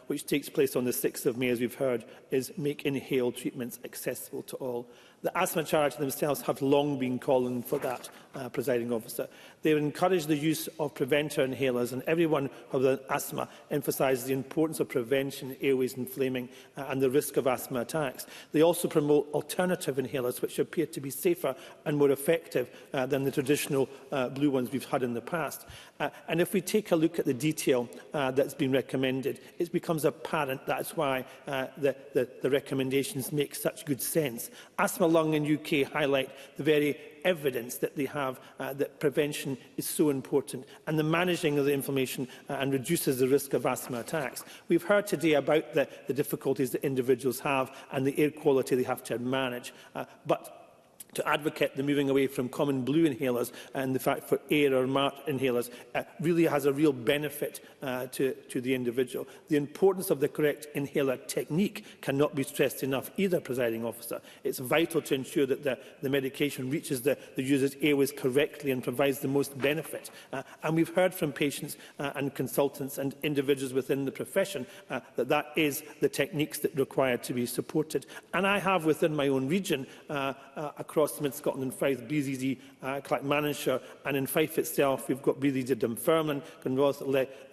S10: which takes place on the 6th of May, as we've heard, is Make Inhaled Treatments Accessible to All. The asthma charity themselves have long been calling for that, Presiding Officer. They encourage the use of preventer inhalers, and everyone who has asthma emphasises the importance of prevention, airways inflaming and the risk of asthma attacks. They also promote alternative inhalers, which appear to be safer and more effective than the traditional blue ones we've had in the past. And if we take a look at the detail that's been recommended, it becomes apparent that's why the recommendations make such good sense. Asthma Lung in UK highlight the very evidence that they have that prevention is so important, and the managing of the inflammation and reduces the risk of asthma attacks. We've heard today about the difficulties that individuals have and the air quality they have to manage. But to advocate the moving away from common blue inhalers and the fact for air or MART inhalers really has a real benefit to the individual. The importance of the correct inhaler technique cannot be stressed enough either, Presiding Officer. It's vital to ensure that the medication reaches the user's airways correctly and provides the most benefit. And we've heard from patients and consultants and individuals within the profession that is the techniques that are required to be supported. And I have within my own region across Mid-Scotland and Fife, BZZ, Clackmannanshire, and in Fife itself we've got BZZ Dunfermline, Glenrothes,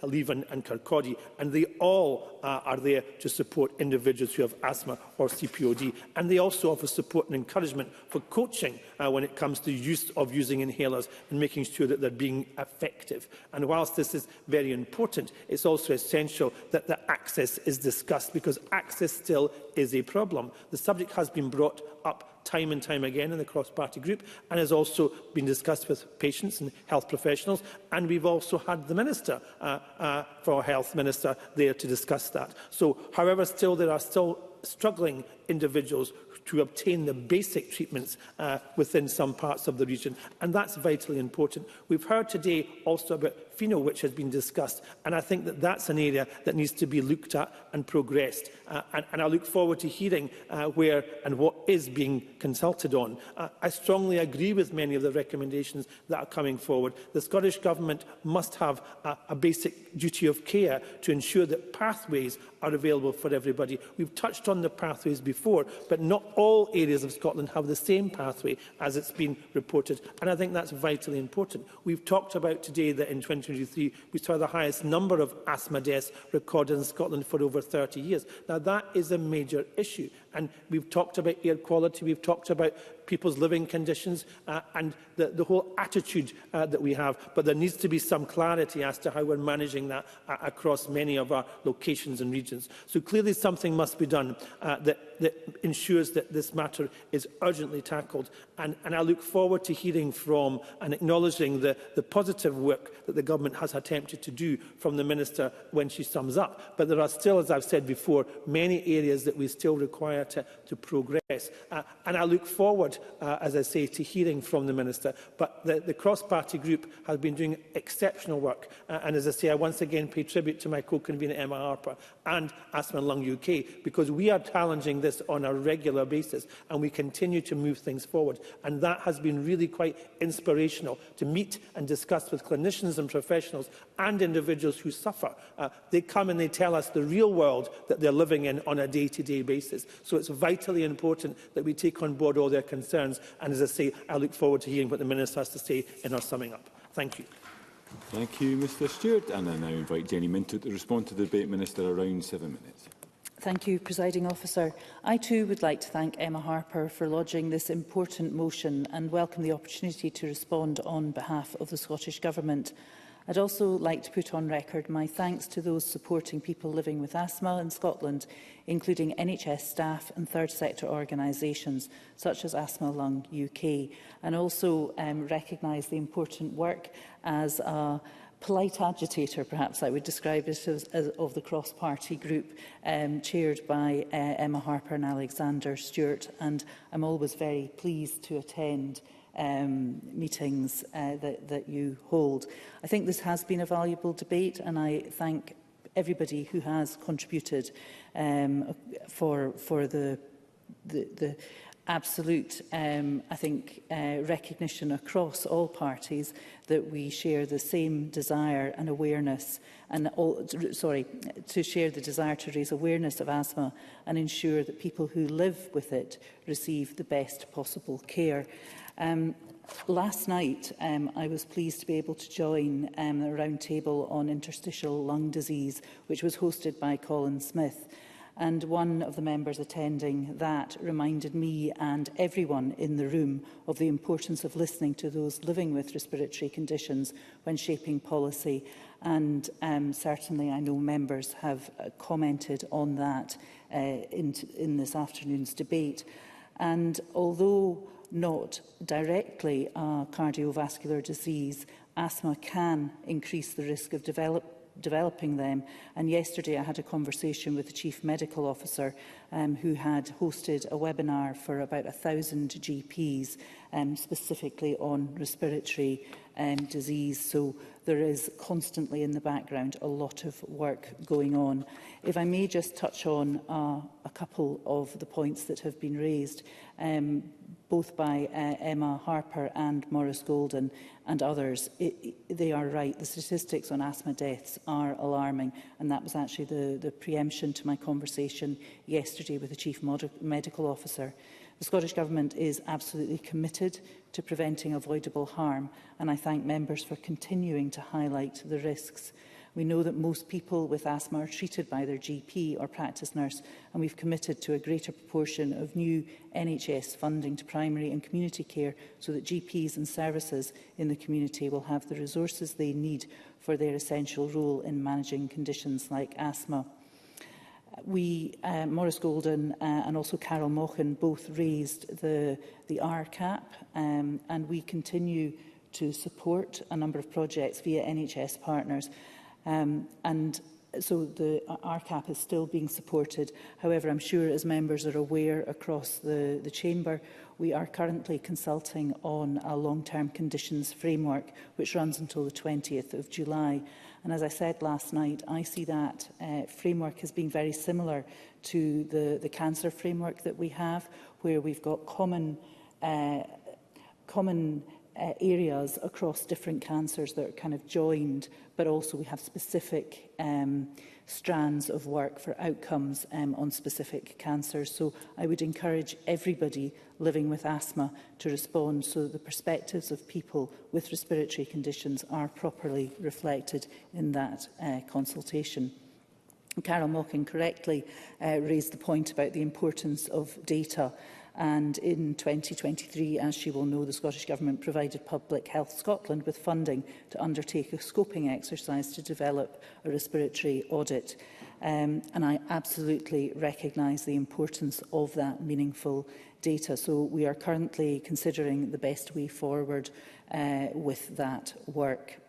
S10: Leven and Kirkcaldy, and they all are there to support individuals who have asthma or CPOD, and they also offer support and encouragement for coaching when it comes to using inhalers and making sure that they're being effective. And whilst this is very important, it's also essential that the access is discussed, because access still is a problem. The subject has been brought up time and time again in the cross-party group and has also been discussed with patients and health professionals, and we've also had the Minister for Health Minister there to discuss that. So, however, there are still struggling individuals to obtain the basic treatments within some parts of the region, and that's vitally important. We've heard today also about pheno, which has been discussed, and I think that that's an area that needs to be looked at and progressed. And I look forward to hearing where and what is being consulted on. I strongly agree with many of the recommendations that are coming forward. The Scottish Government must have a basic duty of care to ensure that pathways are available for everybody. We've touched on the pathways before, but not all areas of Scotland have the same pathway as it's been reported, and I think that's vitally important. We've talked about today that in 2023 we saw the highest number of asthma deaths recorded in Scotland for over 30 years. Now that is a major issue, and we've talked about air quality, we've talked about people's living conditions and the whole attitude that we have, but there needs to be some clarity as to how we're managing that across many of our locations and regions. So clearly something must be done that ensures that this matter is urgently tackled, and I look forward to hearing from and acknowledging the positive work that the Government has attempted to do from the Minister when she sums up. But there are still, as I've said before, many areas that we still require to progress, and I look forward, as I say, to hearing from the Minister. But the cross-party group has been doing exceptional work, and as I say, I once again pay tribute to my co-convener Emma Harper and Asthma Lung UK, because we are challenging this on a regular basis and we continue to move things forward, and that has been really quite inspirational to meet and discuss with clinicians and professionals and individuals who suffer. They come and they tell us the real world that they're living in on a day-to-day basis. So it's vitally important that we take on board all their concerns, and as I say, I look forward to hearing what the Minister has to say in her summing up. Thank you.
S5: Thank you, Mr Stewart. And I now invite Jenny Minto to respond to the debate. Minister, around 7 minutes.
S13: Thank you, Presiding Officer. I too would like to thank Emma Harper for lodging this important motion and welcome the opportunity to respond on behalf of the Scottish Government. I'd also like to put on record my thanks to those supporting people living with asthma in Scotland, including NHS staff and third sector organisations such as Asthma Lung UK, and also recognise the important work as a polite agitator, perhaps I would describe it as of the cross-party group chaired by Emma Harper and Alexander Stewart, and I'm always very pleased to attend meetings that you hold. I think this has been a valuable debate, and I thank everybody who has contributed for the absolute, I think, recognition across all parties that we share the same desire and awareness, and to share the desire to raise awareness of asthma and ensure that people who live with it receive the best possible care. Last night, I was pleased to be able to join a roundtable on interstitial lung disease, which was hosted by Colin Smith. And one of the members attending that reminded me and everyone in the room of the importance of listening to those living with respiratory conditions when shaping policy. And certainly I know members have commented on that in this afternoon's debate. And although not directly a cardiovascular disease, asthma can increase the risk of developing them. And yesterday I had a conversation with the Chief Medical Officer who had hosted a webinar for about 1,000 GPs specifically on respiratory disease. So there is constantly in the background a lot of work going on. If I may just touch on a couple of the points that have been raised, both by Emma Harper and Maurice Golden and others, they are right. The statistics on asthma deaths are alarming, and that was actually the preemption to my conversation yesterday with the Chief Medical Officer. The Scottish Government is absolutely committed to preventing avoidable harm, and I thank members for continuing to highlight the risks. We know that most people with asthma are treated by their GP or practice nurse, and we've committed to a greater proportion of new NHS funding to primary and community care so that GPs and services in the community will have the resources they need for their essential role in managing conditions like asthma. Maurice Golden and also Carol Mochan both raised the RCAP, and we continue to support a number of projects via NHS partners. And so the RCAP is still being supported. However, I'm sure as members are aware across the Chamber, we are currently consulting on a long-term conditions framework which runs until the 20th of July. And as I said last night, I see that framework as being very similar to the cancer framework that we have, where we've got common areas across different cancers that are kind of joined, but also we have specific strands of work for outcomes on specific cancers. So I would encourage everybody living with asthma to respond so that the perspectives of people with respiratory conditions are properly reflected in that consultation. Carol Mochan correctly raised the point about the importance of data. And in 2023, as she will know, the Scottish Government provided Public Health Scotland with funding to undertake a scoping exercise to develop a respiratory audit. And I absolutely recognise the importance of that meaningful data. So we are currently considering the best way forward with that work.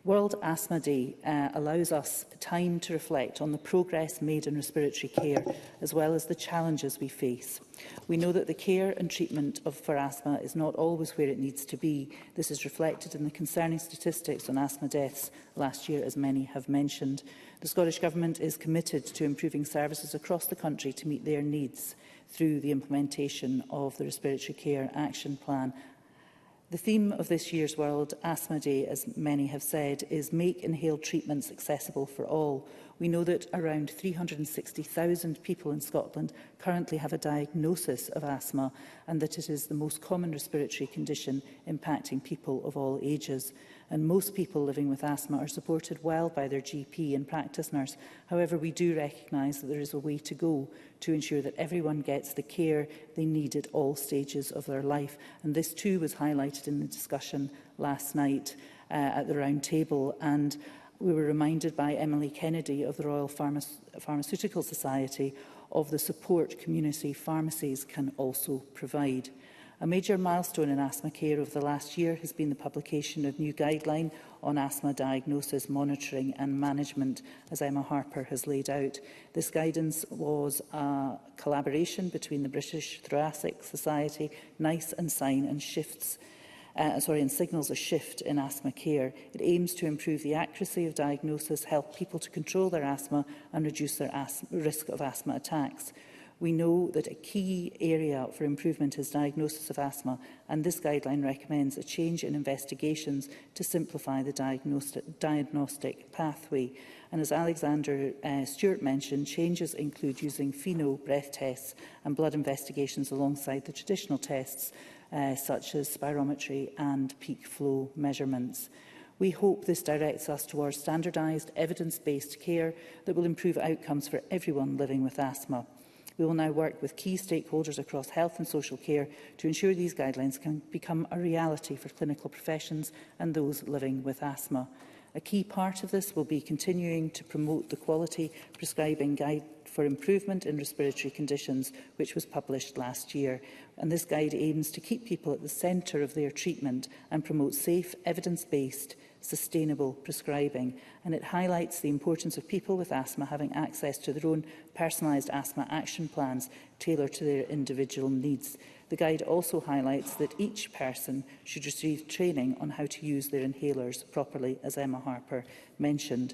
S13: World Asthma Day allows us time to reflect on the progress made in respiratory care, as well as the challenges we face. We know that the care and treatment for asthma is not always where it needs to be. This is reflected in the concerning statistics on asthma deaths last year, as many have mentioned. The Scottish Government is committed to improving services across the country to meet their needs through the implementation of the Respiratory Care Action Plan. The theme of this year's World Asthma Day, as many have said, is make inhaled treatments accessible for all. We know that around 360,000 people in Scotland currently have a diagnosis of asthma, and that it is the most common respiratory condition impacting people of all ages. And most people living with asthma are supported well by their GP and practice nurse. However, we do recognise that there is a way to go to ensure that everyone gets the care they need at all stages of their life. And this too was highlighted in the discussion last night at the round table. And we were reminded by Emily Kennedy of the Royal Pharmaceutical Society of the support community pharmacies can also provide. A major milestone in asthma care over the last year has been the publication of new guideline on asthma diagnosis, monitoring and management, as Emma Harper has laid out. This guidance was a collaboration between the British Thoracic Society, NICE and SIGN, and signals a shift in asthma care. It aims to improve the accuracy of diagnosis, help people to control their asthma and reduce their risk of asthma attacks. We know that a key area for improvement is diagnosis of asthma, and this guideline recommends a change in investigations to simplify the diagnostic pathway. And as Alexander Stewart mentioned, changes include using FeNO breath tests and blood investigations alongside the traditional tests, such as spirometry and peak flow measurements. We hope this directs us towards standardised, evidence-based care that will improve outcomes for everyone living with asthma. We will now work with key stakeholders across health and social care to ensure these guidelines can become a reality for clinical professions and those living with asthma. A key part of this will be continuing to promote the Quality Prescribing Guide for Improvement in Respiratory Conditions, which was published last year. And this guide aims to keep people at the centre of their treatment and promote safe, evidence-based, sustainable prescribing. And it highlights the importance of people with asthma having access to their own personalised asthma action plans tailored to their individual needs. The guide also highlights that each person should receive training on how to use their inhalers properly, as Emma Harper mentioned.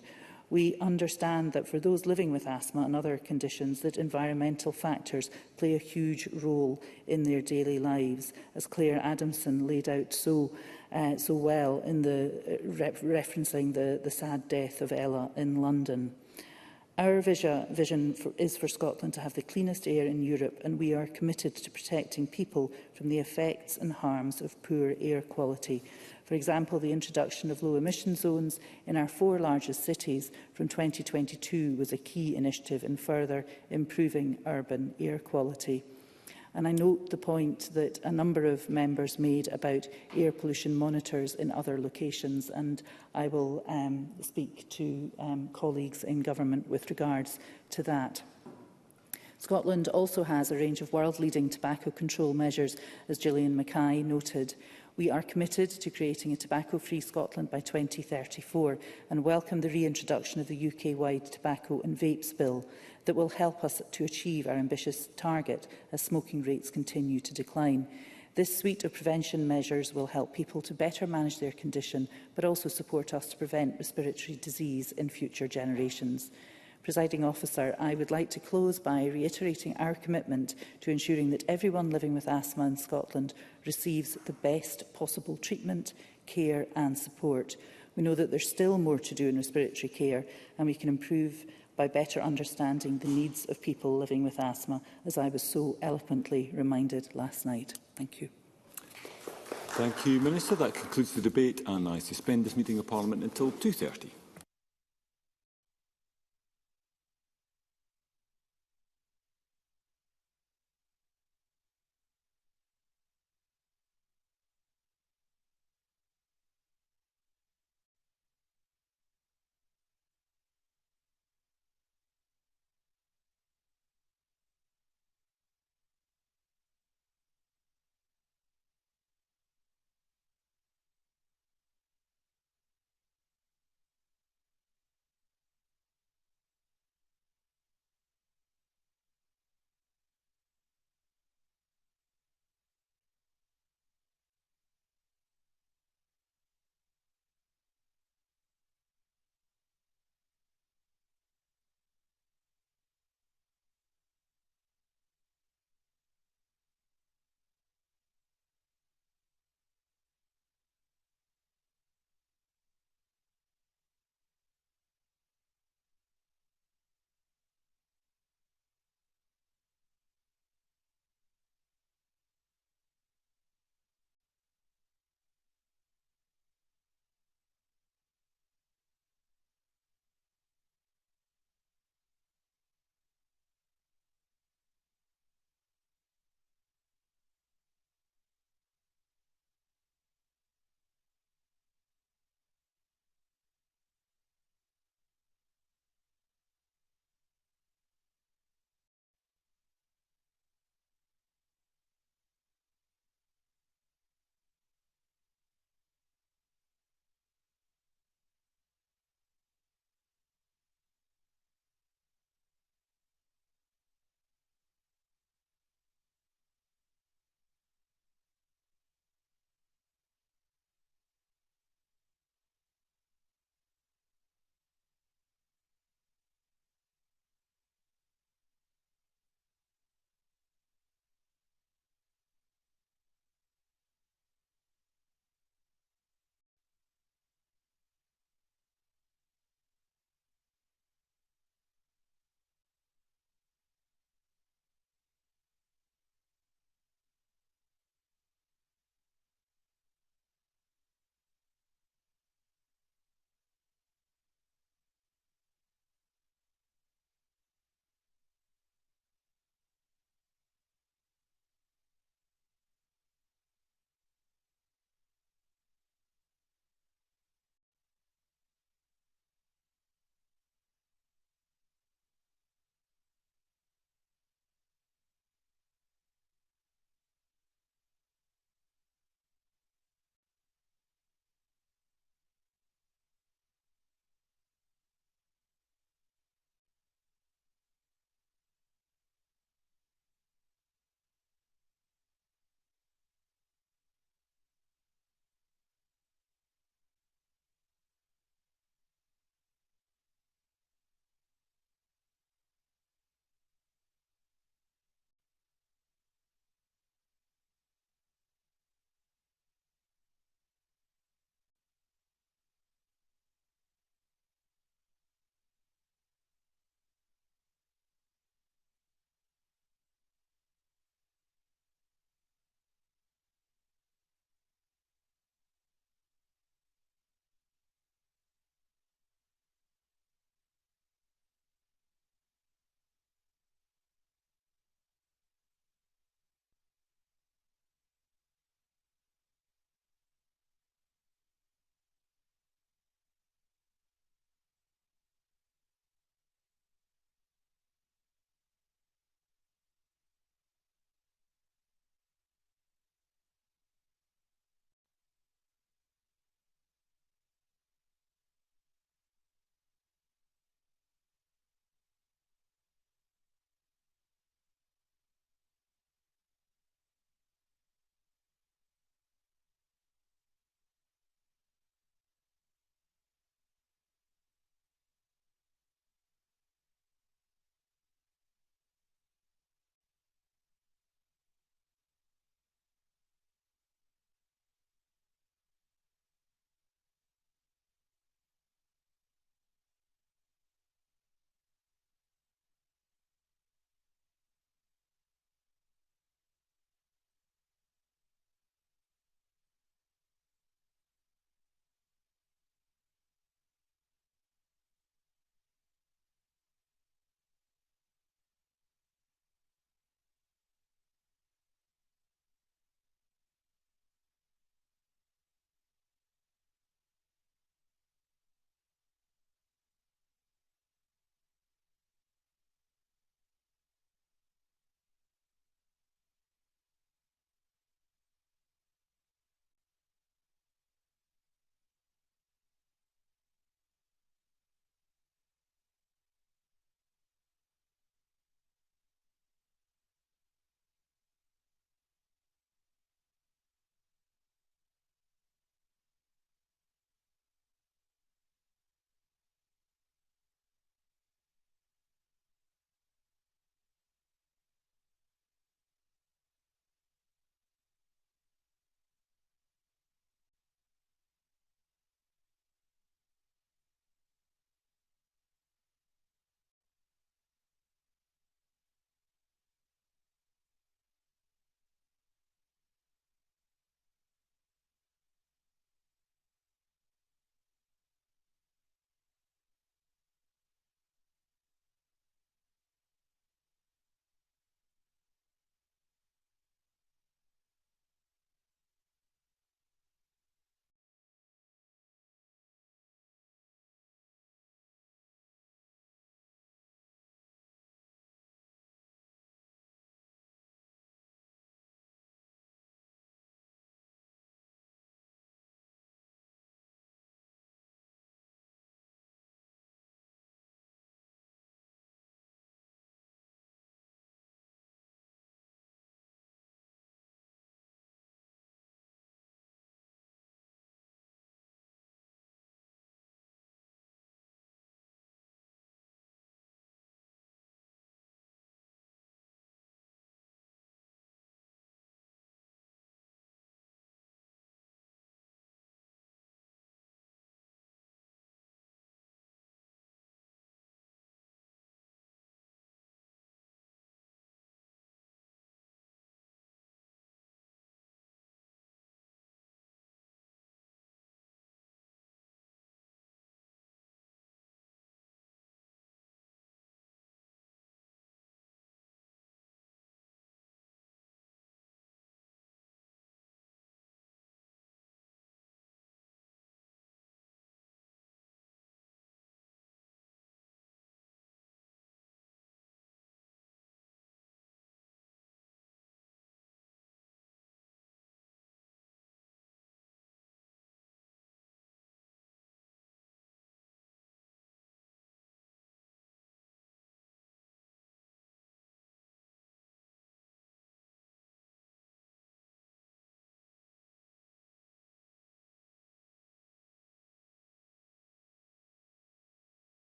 S13: We understand that for those living with asthma and other conditions, that environmental factors play a huge role in their daily lives, as Claire Adamson laid out so well in referencing the sad death of Ella in London. Our vision is for Scotland to have the cleanest air in Europe, and we are committed to protecting people from the effects and harms of poor air quality. For example, the introduction of low-emission zones in our 4 largest cities from 2022 was a key initiative in further improving urban air quality. And I note the point that a number of members made about air pollution monitors in other locations, and I will speak to colleagues in government with regards to that. Scotland also has a range of world-leading tobacco control measures, as Gillian Mackay noted. We are committed to creating a tobacco-free Scotland by 2034 and welcome the reintroduction of the UK-wide tobacco and vapes bill that will help us to achieve our ambitious target as smoking rates continue to decline. This suite of prevention measures will help people to better manage their condition, but also support us to prevent respiratory disease in future generations. Presiding Officer, I would like to close by reiterating our commitment to ensuring that everyone living with asthma in Scotland receives the best possible treatment, care and support. We know that there's still more to do in respiratory care, and we can improve by better understanding the needs of people living with asthma, as I was so eloquently reminded last night. Thank you.
S5: Thank you, Minister. That concludes the debate, and I suspend this meeting of Parliament until 2:30.